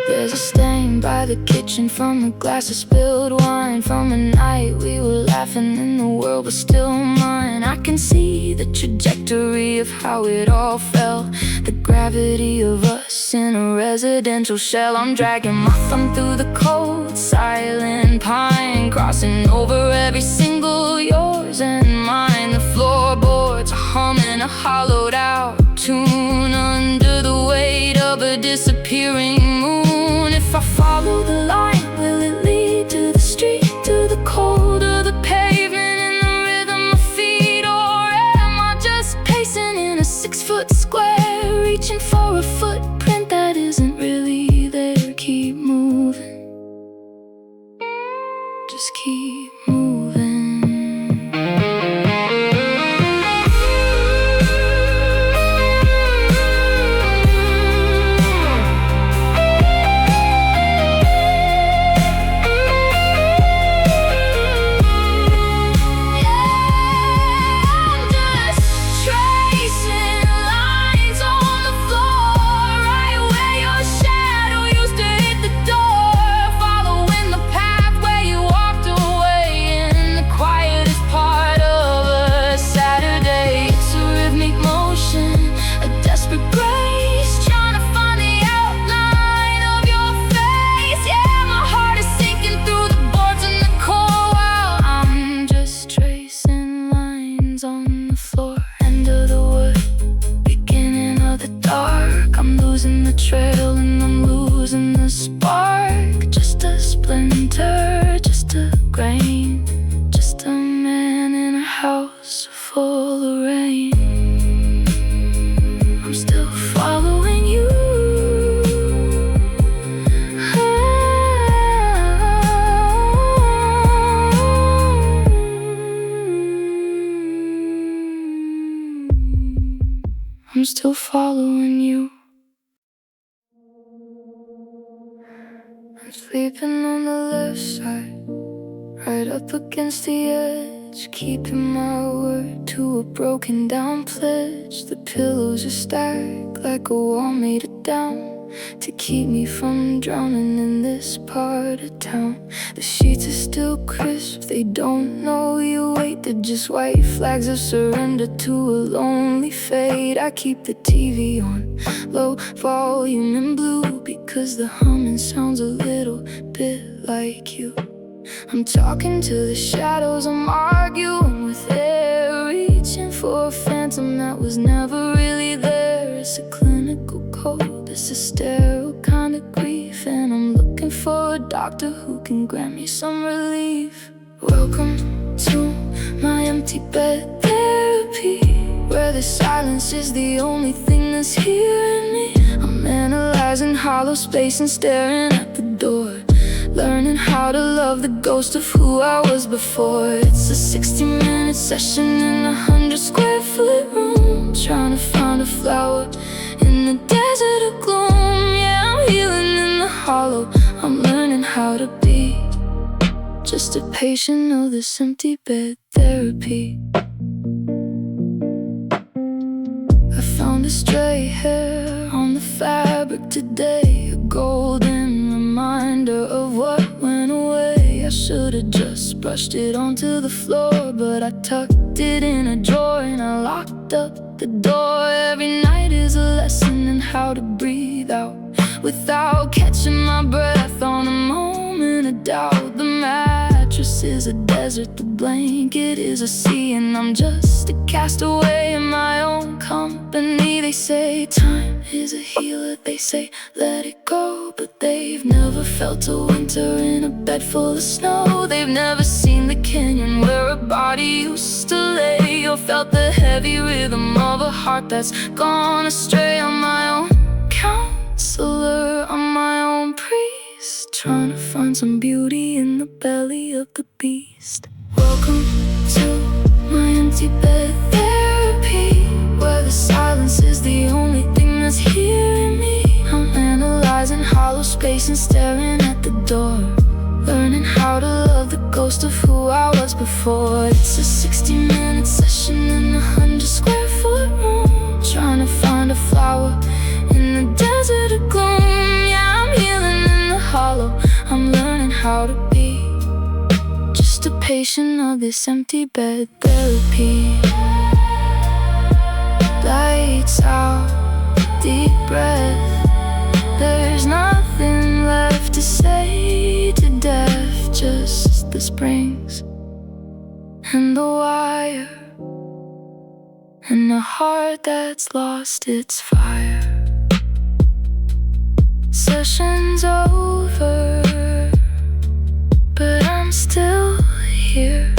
Speaker 1: There's a stain by the kitchen from a glass of spilled wine, from a night we were laughing and the world was still mine. I can see the trajectory of how it all fell, the gravity of us in a residential shell. I'm dragging my thumb through the cold, silent pine, crossing over every single yours and mine. The floorboards are humming a hollowed out tune under the weight of a disappearing moon. If I follow the line, will it lead to the street, to the cold of the pavement and the rhythm of feet? Or am I just pacing in a 6-foot square, reaching for a footprint that isn't really there? Keep moving, just keep moving. Trail and I'm losing the spark, just a splinter, just a grain, just a man in a house full of rain. I'm still following you. I'm still following you. I'm sleeping on the left side, right up against the edge, keeping my word to a broken down pledge. The pillows are stacked like a wall made of down to keep me from drowning in this part of town. The sheets are still crisp, they don't know you wait. They're just white flags of surrender to a lonely fate. I keep the TV on low volume in blue because the humming sounds a little bit like you. I'm talking to the shadows, I'm arguing with air, reaching for a phantom that was never really there. It's a clinical cold, it's a sterile kind of grief, and I'm looking for a doctor who can grant me some relief. Welcome to my empty bed therapy, where the silence is the only thing that's hearing me. I'm analyzing hollow space and staring at the door, learning how to love the ghost of who I was before. It's a 60-minute session in a 100-square-foot room, trying to find a flower in the desert of gloom. Yeah, I'm healing in the hollow, I'm learning how to be just a patient of this empty bed therapy. I found a stray hair on the fabric today, a golden reminder of what went away. I should've just brushed it onto the floor, but I tucked it in a drawer and I locked up the door. Every night is a lesson in how to breathe out without catching my breath on a moment of doubt. The mattress is a desert, the blanket is a sea, and I'm just a castaway in my own company. They say time is a healer, they say let it go, but they've never felt a winter in a bed full of snow. They've never seen the canyon where a body used to lay, or felt the heavy rhythm of a heart that's gone astray. I'm my own counselor, I'm my own priest, trying to find some beauty in the belly of the beast. Welcome to my empty bed therapy, where the silence is the only thing that's hearing me. I'm analyzing hollow space and staring at the door, learning how to love the ghost of who I was before. It's a 60-minute session in a 100-square-foot room, trying to find a flower in the desert of gloom. Yeah, I'm healing in the hollow, I'm learning how to be just a patient of this empty bed therapy. Lights out, deep breath, there's nothing left to say to death, just the springs and the wire, and a heart that's lost its fire. Session's over, but I'm still here.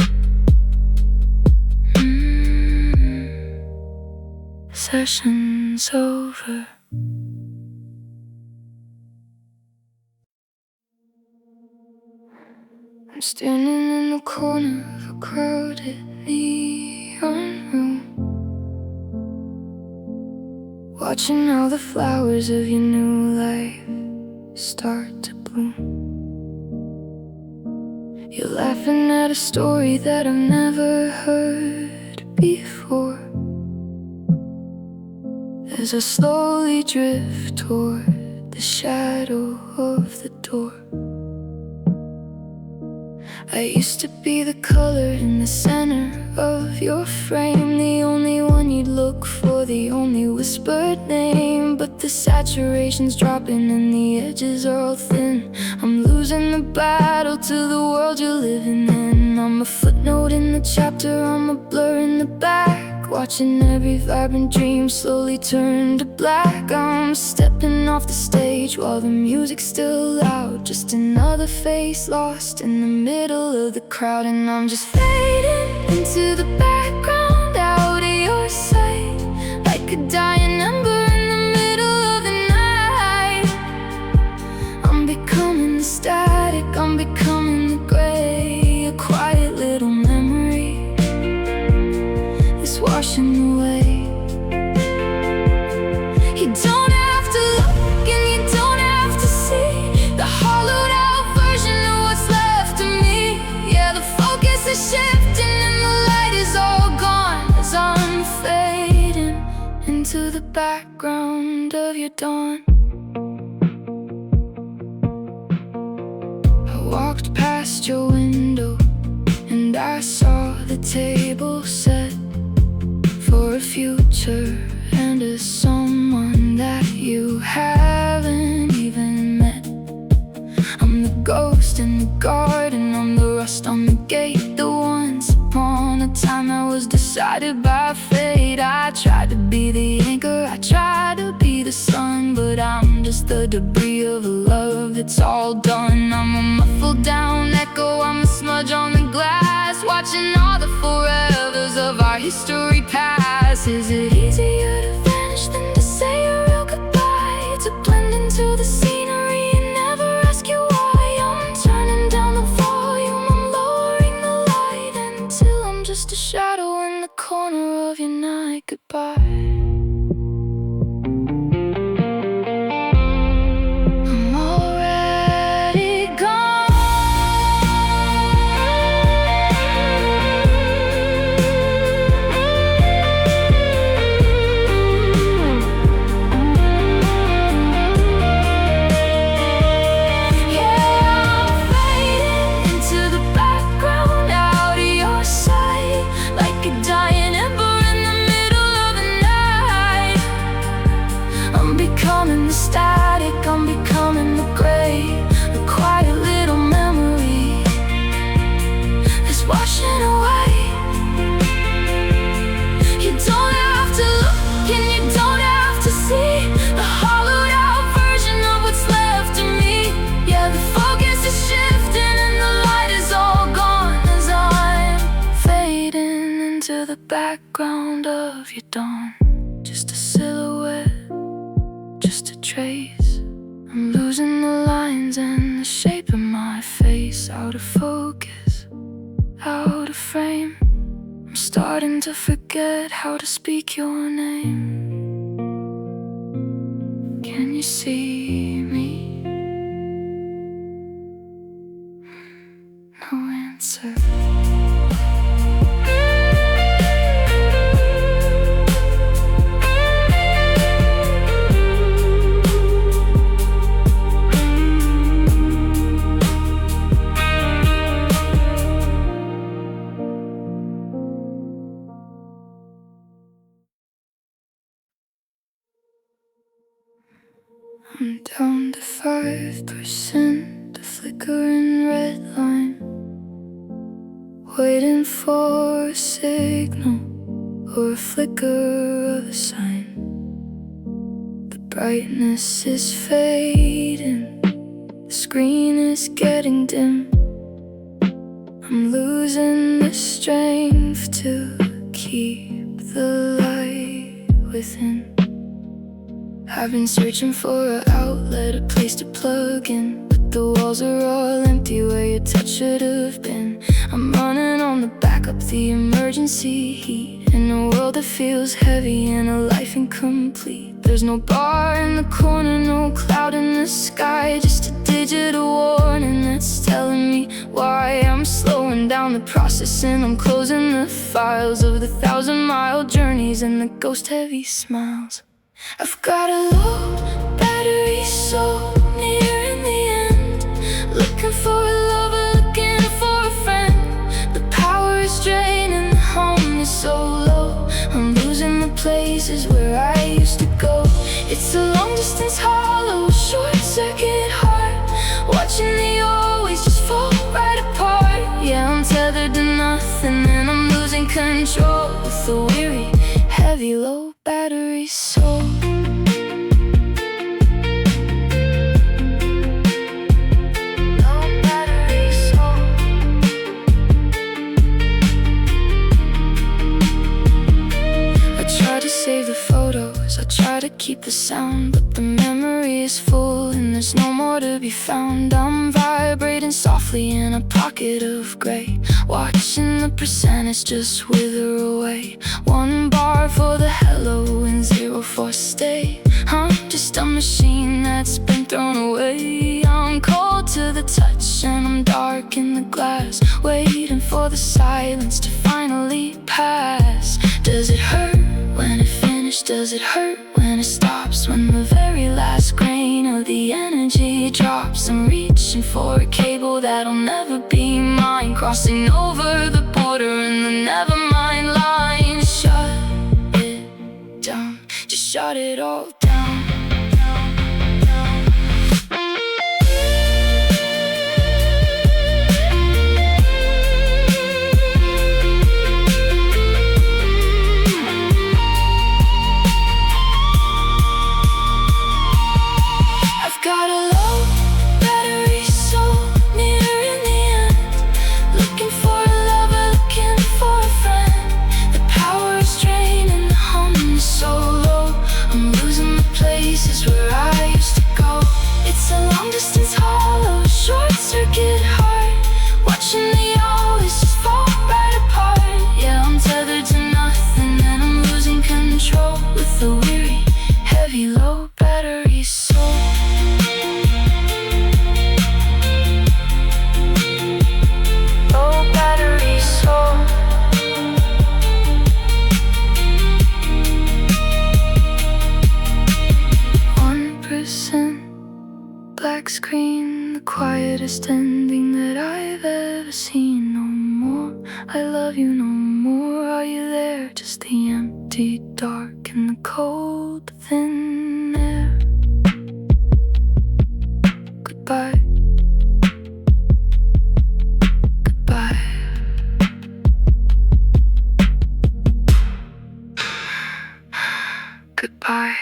Speaker 1: Session's over. I'm standing in the corner of a crowded neon room, watching all the flowers of your new life start to bloom. You're laughing at a story that I've never heard before, as I slowly drift toward the shadow of the door. I used to be the color in the center of your frame, the only one you'd look for, the only whispered name. But the saturation's dropping and the edges are all thin. I'm losing the battle to the world you're living in. I'm a footnote in the chapter, I'm a blur in the back, watching every vibrant dream slowly turn to black. I'm stepping off the stage while the music's still loud, just another face lost in the middle of the crowd. And I'm just fading into the background, out of your sight, like a dying ember in the middle of the night. I'm becoming the static, I'm becoming the gray, a quiet little memory is washing away. background of your dawn. I walked past your window and I saw the table set for a future and a someone that you haven't even met. I'm the ghost in the garden, I'm the rust on the gate, the once upon a time that was decided by fate. I tried to be the anchor, I tried to be the sun, but I'm just the debris of a love that's all done. I'm a muffled down echo, I'm a smudge on the glass, watching all the forevers of our history pass. Is it easier to vanish than to say a real goodbye? To blend into the scenery and never ask you why. I'm turning down the volume, I'm lowering the light until I'm just a shadow in the corner of your night goodbye. I'm becoming the gray, a quiet little memory is washing away. You don't have to look and you don't have to see the hollowed out version of what's left of me. Yeah, the focus is shifting and the light is all gone as I'm fading into the background of your dawn. Just a silhouette, just a trace. I'm losing the lines and the shape of my face. Out of focus, out of frame. I'm starting to forget how to speak your name. Can you see me? No answer. I'm down to 5%, a flickering red line, waiting for a signal or a flicker of a sign. The brightness is fading, the screen is getting dim. I'm losing the strength to keep the light within. I've been searching for an outlet, a place to plug in, but the walls are all empty where your touch should have been. I'm running on the backup, the emergency heat, in a world that feels heavy and a life incomplete. There's no bar in the corner, no cloud in the sky, just a digital warning that's telling me why. I'm slowing down the process and I'm closing the files of the 1,000-mile journeys and the ghost-heavy smiles. I've got a low battery, so near in the end, looking for a lover, looking for a friend. The power is draining, the home is so low. I'm losing the places where I used to go. It's a long-distance hollow, short-circuit heart, watching the always just fall right apart. Yeah, I'm tethered to nothing and I'm losing control with a weary, heavy, low battery soul. Save the photos, I try to keep the sound, but the memory is full and there's no more to be found. I'm vibrating softly in a pocket of gray, watching the percentage just wither away. 1 bar for the hello and 0 for stay. I'm just a machine that's been thrown away. I'm cold to the touch and I'm dark in the glass, waiting for the silence to finally pass. Does it hurt when it finishes? finish? Does it hurt when it stops? When the very last grain of the energy drops? I'm reaching for a cable that'll never be mine, crossing over the border in the never mind line. Shut it down, just shut it all down. Got a low battery soul, nearing the end. Looking for a lover, looking for a friend. The power is draining, the hum is so low. I'm losing the places where I used to go. It's a long distance hollow, short circuit heart, watching the always just fall right apart. Yeah, I'm tethered to nothing and I'm losing control with a weary, heavy, low battery soul. Black screen, the quietest ending that I've ever seen. No more, I love you no more. Are you there? Just the empty dark and the cold thin air. Goodbye. Goodbye. Goodbye.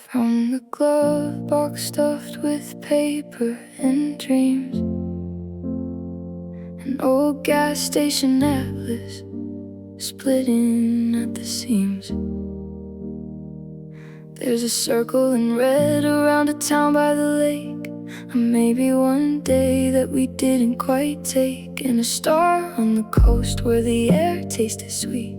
Speaker 1: From the glove box stuffed with paper and dreams, an old gas station atlas splitting at the seams. There's a circle in red around a town by the lake, and maybe one day that we didn't quite take, and a star on the coast where the air tasted sweet.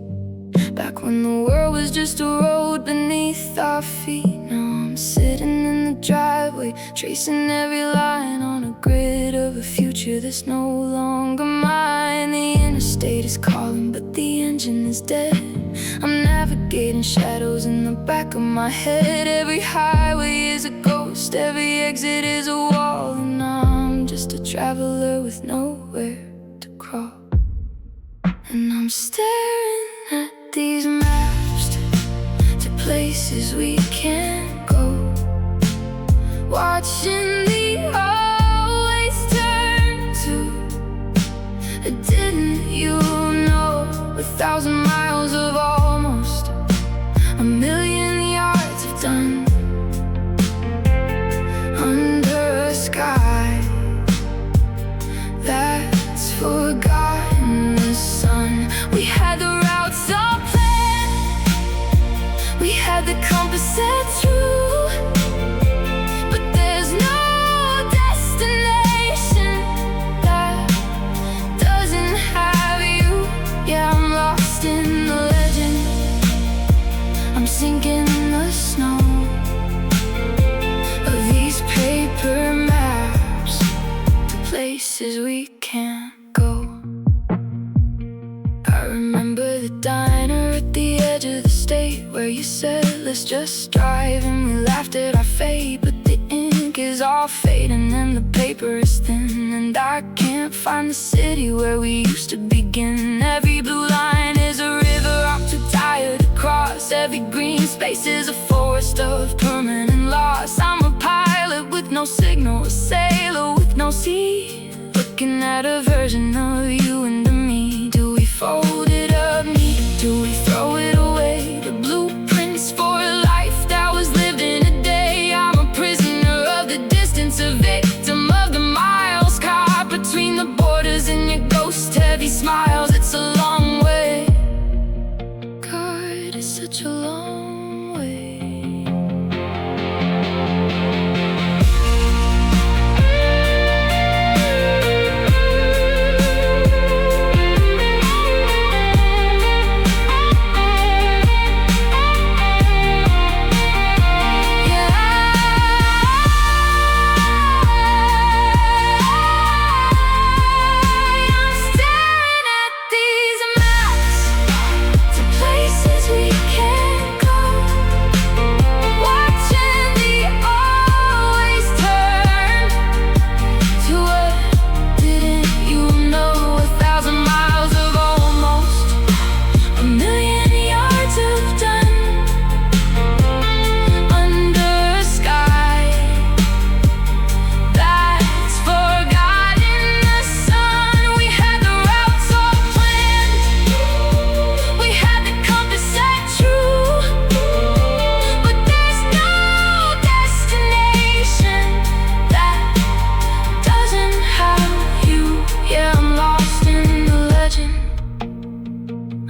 Speaker 1: Back when the world was just a road beneath our feet. Now I'm sitting in the driveway, tracing every line on a grid of a future that's no longer mine. The interstate is calling, but the engine is dead. I'm navigating shadows in the back of my head. Every highway is a ghost, every exit is a wall, and I'm just a traveler with nowhere to crawl. And I'm staring at these maps to places we can't go, watching the always turn to. Didn't you know 1,000 miles of almost a million yards of done under a sky that's forgotten the sun? We had the routes all planned, we had the compass set true, but there's no destination that doesn't have you. Yeah, I'm lost in the legend, I'm sinking in the snow of these paper maps to places we can't go. I remember the diner at the edge of the state where you said, let's just drive, and we laughed at our fate. But the ink is all fading and the paper is thin, and I can't find the city where we used to begin. Every blue line is a river I'm too tired to cross. Every green space is a forest of permanent loss. I'm a pilot with no signal, a sailor with no sea, looking at a version of you and me. Do we fold it up neat? Do we throw it away? The blueprints for a life that was lived in a day. I'm a prisoner of the distance, a victim of the miles, caught between the borders and your ghost heavy smiles. It's a long way, God, it's such a long way.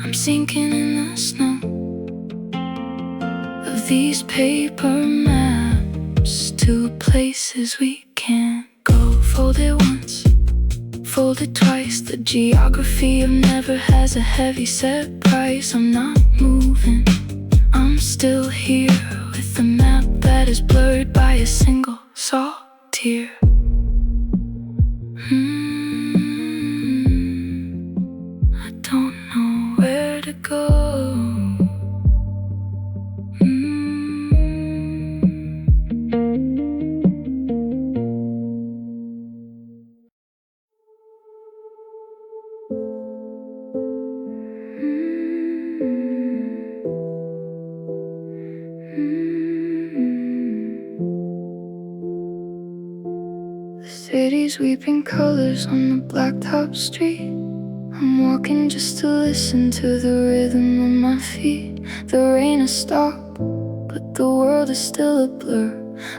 Speaker 1: I'm sinking in the snow of these paper maps to places we can't go. Folded once, folded twice. The geography of never has a heavy set price. I'm not moving, I'm still here with the map that is blurred by a single salt tear. I don't know where to go. The city's weeping colors on the blacktop street. I'm walking just to listen to the rhythm of my feet. The rain has stopped, but the world is still a blur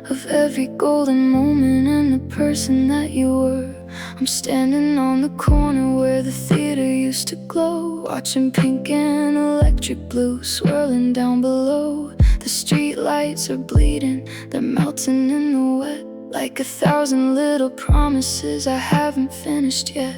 Speaker 1: of every golden moment and the person that you were. I'm standing on the corner where the theater used to glow, watching pink and electric blue swirling down below. The street lights are bleeding, they're melting in the wet, like 1,000 little promises I haven't finished yet.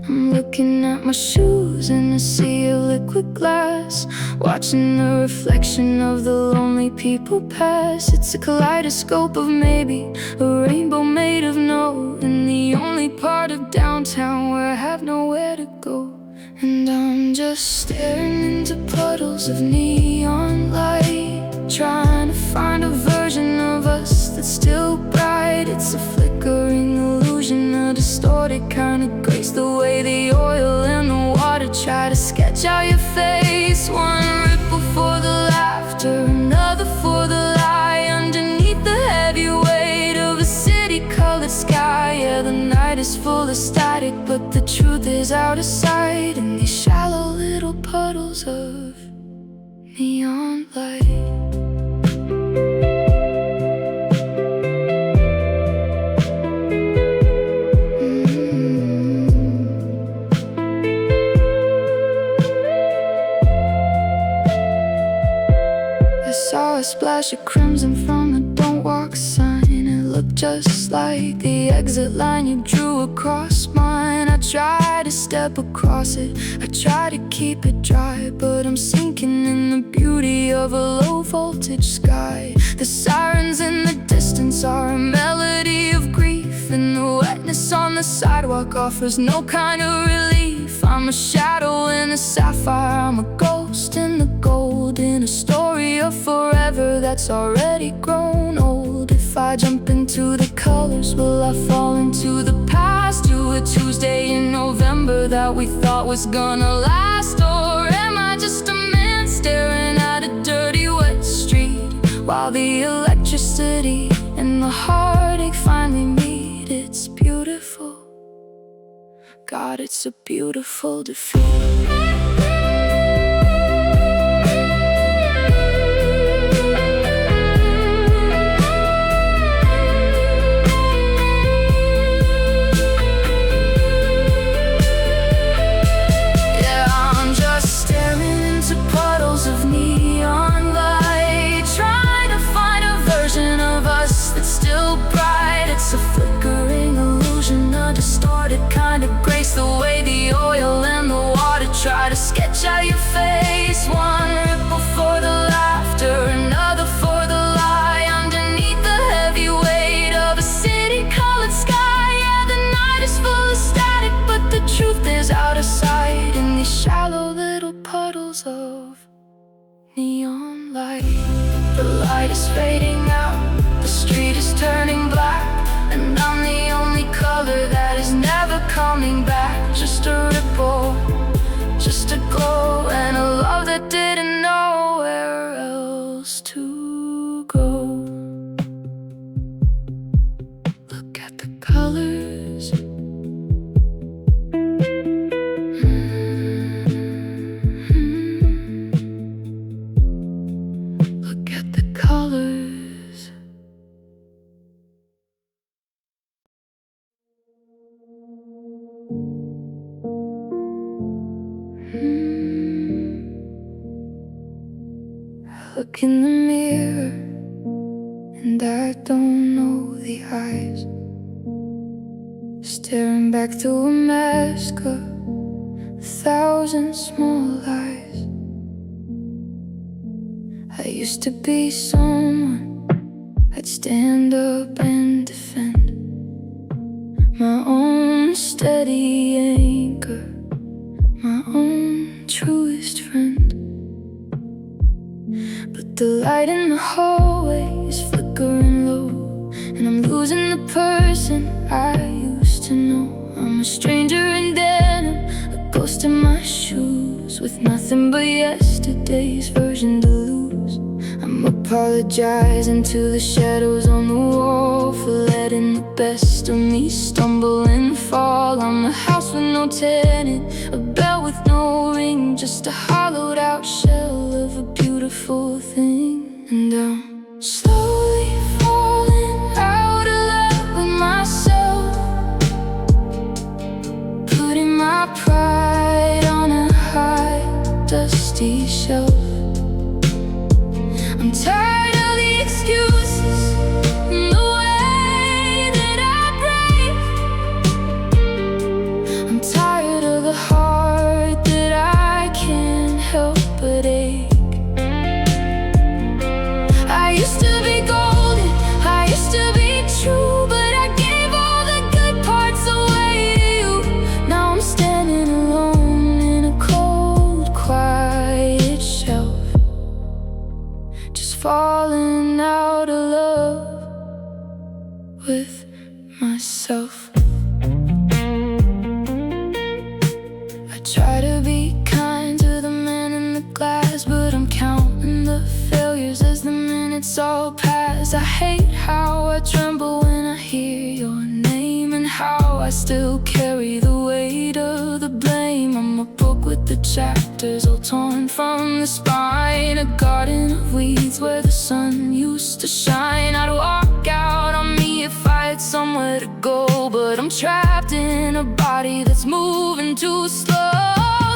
Speaker 1: I'm looking at my shoes in a sea of liquid glass, watching the reflection of the lonely people pass. It's a kaleidoscope of maybe, a rainbow made of no, in the only part of downtown where I have nowhere to go. And I'm just staring into puddles of neon light, trying to find a version of us that's still bright. It's a flickering illusion, a distorted kind of grace, the way the oil and the water try to sketch out your face. One ripple for the laughter, another for the lie, underneath the heavy weight of a city-colored sky. Yeah, the night is full of static, but the truth is out of sight in these shallow little puddles of neon light. Saw a splash of crimson from the don't walk sign. It looked just like the exit line you drew across mine. I tried to step across it, I tried to keep it dry, but I'm sinking in the beauty of a low voltage sky. The sirens in the distance are a melody of grief, and the wetness on the sidewalk offers no kind of relief. I'm a shadow in a sapphire, I'm a ghost in the gold, in a story of forever that's already grown old. If I jump into the colors, will I fall into the past, to a Tuesday in November that we thought was gonna last? Or am I just a man staring at a dirty wet street, while the electricity and the heartache finally meet? It's beautiful, God, it's a beautiful defeat. It's a flickering illusion, a distorted kind of grace, the way the oil and the water try to sketch out your face. One ripple for the laughter, another for the lie, underneath the heavy weight of a city-colored sky. Yeah, the night is full of static, but the truth is out of sight in these shallow little puddles of neon light. The light is fading out, the street is turning black, and I'm the only color that is never coming back. Just a ripple, just a glow, and a love that didn't know where else to go. Look at the colors. Look at the colors. look in the mirror and I don't know the eyes, staring back through a mask of 1,000 small lies. I used to be someone I'd stand up and defend, my own steady anchor, my own truest friend. But the light in the hallway is flickering low, and I'm losing the person I used to know. I'm a stranger in denim, a ghost in my shoes, with nothing but yesterday's version to lose. I'm apologizing to the shadows on the wall for letting the best of me stumble and fall. I'm a house with no tenant, a bell with no ring, just a hollowed out shell of a beautiful thing. And I'm slowly falling out of love with myself, putting my pride on a high, dusty shelf. I'm tired of the excuses and the way that I break. I'm tired of the heart that I can't help but ache. I used to be golden, I used to be true, but I gave all the good parts away to you. Now I'm standing alone in a cold, quiet shelf, just falling out of love with myself. I try to be kind to the man in the glass, but I'm counting the failures as the minutes all pass. I hate how I tremble when I hear your name, and how I still carry the weight of the blame. I'm a book with the chapters all torn from the spine, a garden of weeds where the sun used to shine. I'd walk out on me if I had somewhere to go, but I'm trapped in a body that's moving too slow.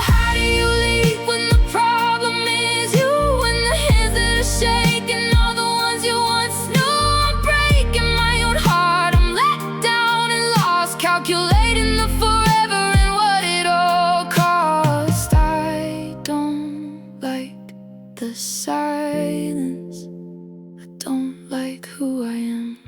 Speaker 1: How do you leave when the problem is you, when the hands that are shaking are the ones you once knew? I'm breaking my own heart, I'm let down and lost, calculating the forever and what it all cost. I don't like the silence, I don't like who I am.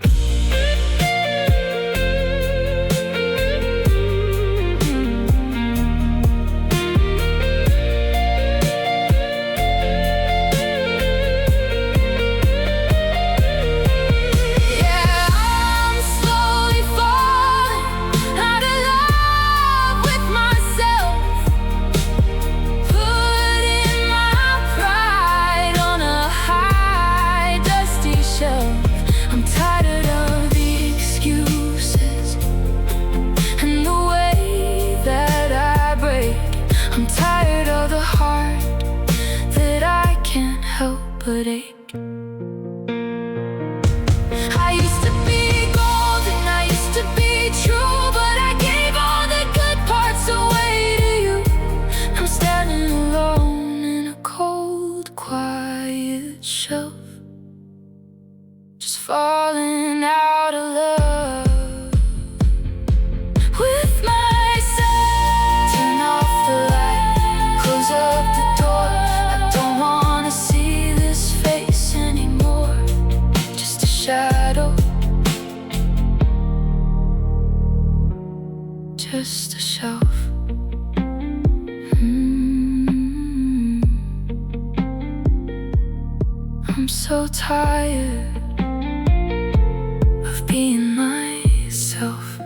Speaker 1: But ache. I used to be golden, I used to be true, but I gave all the good parts away to you. I'm standing alone in a cold, quiet shelf, just falling out of love with myself. Turn off the light, close up the door. I don't wanna see this face anymore, just a shadow, just a shelf. I'm so tired of being myself.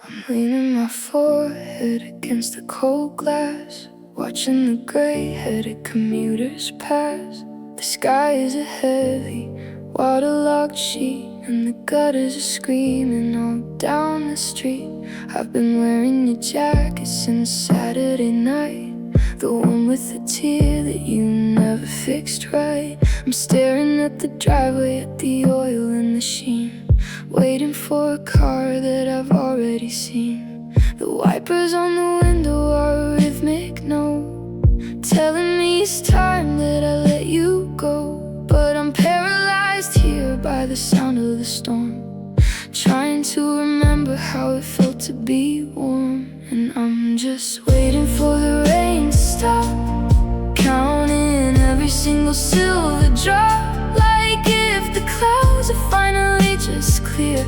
Speaker 1: I'm leaning my forehead against the cold glass, watching the gray-headed commuters pass. The sky is a heavy, waterlogged sheet, and the gutters are screaming all down the street. I've been wearing your jacket since Saturday night, the one with the tear that you never fixed right. I'm staring at the driveway, at the oil and the sheen, waiting for a car that I've already seen. The wipers on the window are each time that I let you go. But I'm paralyzed here by the sound of the storm, trying to remember how it felt to be warm. And I'm just waiting for the rain to stop, counting every single silver drop. Like if the clouds are finally just clear,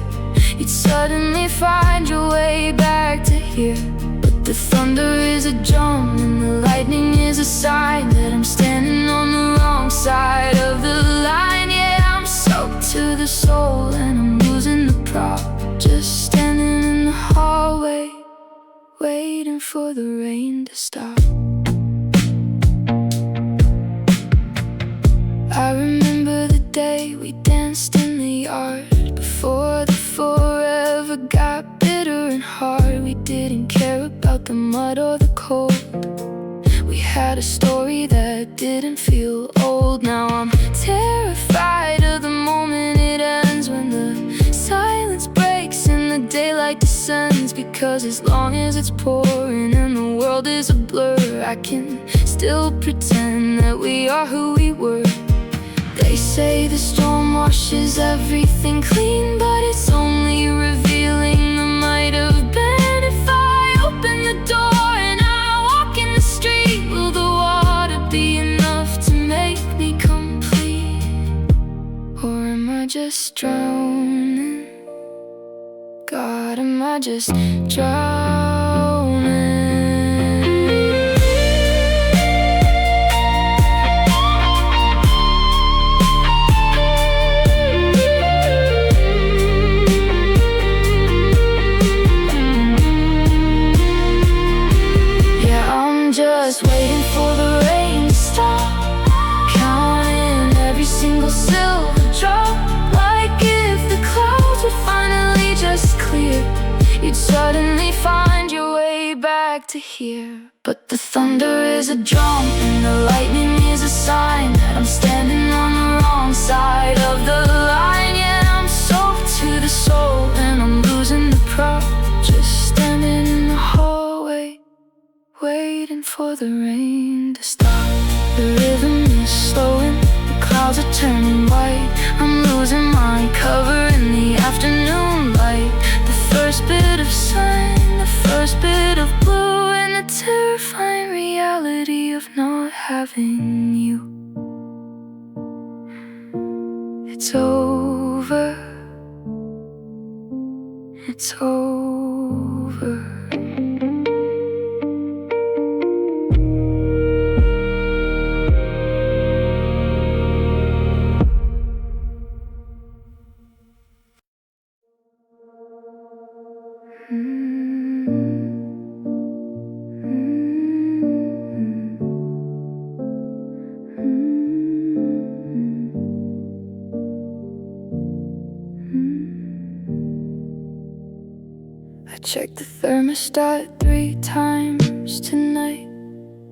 Speaker 1: you'd suddenly find your way back to here. But the thunder is a drum and the lightning is a sign that I'm standing on the wrong side of the line. Yeah, I'm soaked to the soul and I'm losing the prop, just standing in the hallway, waiting for the rain to stop. I remember the day we danced in the yard, before the forever got bitter and hard. We didn't care about the mud or the cold. We had a story that didn't feel old. Now I'm terrified of the moment it ends, when the silence breaks and the daylight descends. Because as long as it's pouring and the world is a blur, I can still pretend that we are who we were. They say the storm washes everything clean, but it's only revealing the might have been. If I open the door and I walk in the street, will the water be enough to make me complete? Or am I just drowning? God, am I just drowning? Just waiting for the rain to stop, counting every single silver drop. Like if the clouds would finally just clear, you'd suddenly find your way back to here. But the thunder is a drum and the lightning is a sign that I'm standing on the wrong side of the line. Yeah, I'm soaked to the soul and I'm losing the prop, just standing in the hallway, waiting for the rain to stop. The rhythm is slowing, the clouds are turning white. I'm losing my cover in the afternoon light. The first bit of sun, the first bit of blue, and the terrifying reality of not having you. It's over, it's over. I checked the thermostat 3 times tonight.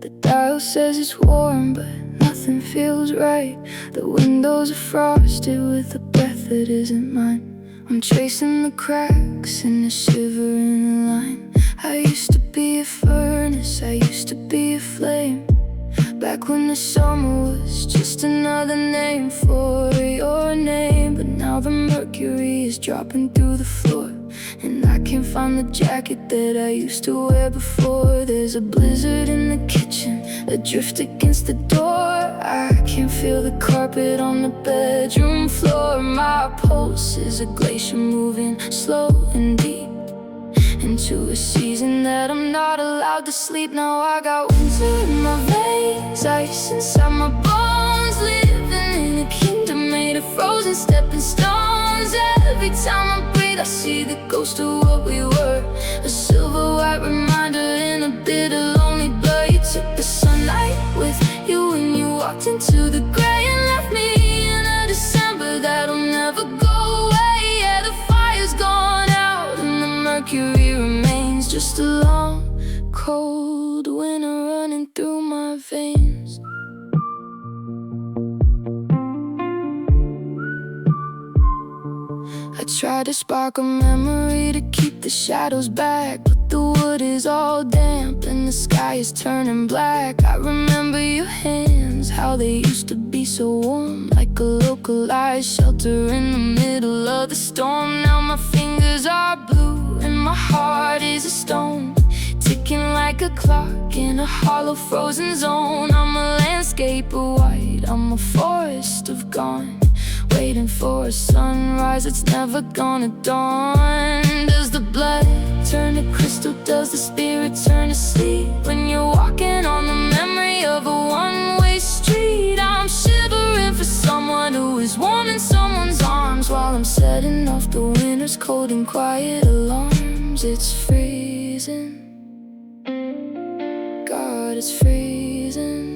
Speaker 1: The dial says it's warm, but nothing feels right. The windows are frosted with a breath that isn't mine. I'm tracing the cracks and the shiver in the line. I used to be a furnace, I used to be a flame, back when the summer was just another name for your name. But now the mercury is dropping through the floor, and I can't find the jacket that I used to wear before. There's a blizzard in the kitchen, adrift against the door. I can't feel the carpet on the bedroom floor. My pulse is a glacier moving slow and deep into a season that I'm not allowed to sleep. Now I got winter in my veins, ice inside my bones, living in a kingdom made of frozen stepping stones. Every time I breathe I see the ghost of what we were, a silver white reminder in a bitter lonely blur. You took the sunlight with you when you walked into the gray and left me in a December that'll never go away. Yeah, the fire's gone out and the mercury remains, just a long, cold winter running through my veins. I tried to spark a memory to keep the shadows back, but The wood is all damp and the sky is turning black. I remember your hands, how they used to be so warm, like a localized shelter in the middle of the storm. Now my fingers are blue and my heart is a stone, ticking like a clock in a hollow frozen zone. I'm a landscape of white, I'm a forest of gone, waiting for a sunrise that's never gonna dawn. Does the blood turn to crystal? Does the spirit turn to sleep when you're walking on the memory of a one-way street? I'm shivering for someone who is warm in someone's arms, while I'm setting off the winter's cold and quiet alarms. It's freezing, God, it's freezing.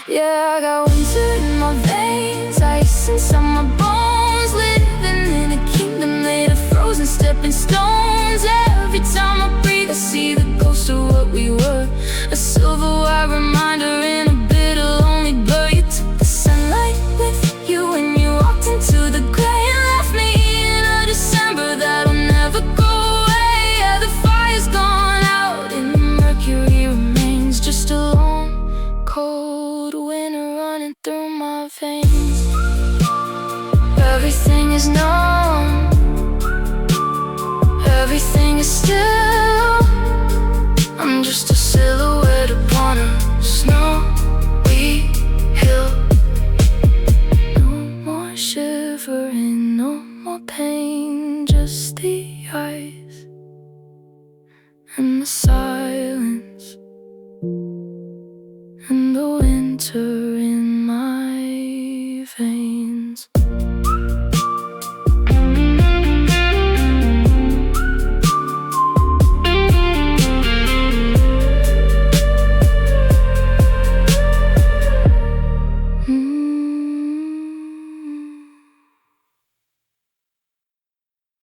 Speaker 1: Yeah, I got winter in my veins, ice inside my bones, living in a kingdom made of frozen stepping stones. Every time I breathe, I see the ghost of what we were, a silver white reminder in a bit of lonely blur. You took the sunlight with you when you walked into the gray and left me in a December that'll never go away. Yeah, the fire's gone out and the mercury remains, just a long, cold winter running through my veins. Everything is numb, everything is still. I'm just a silhouette upon a snowy hill. No more shivering, no more pain, just the ice and the silence.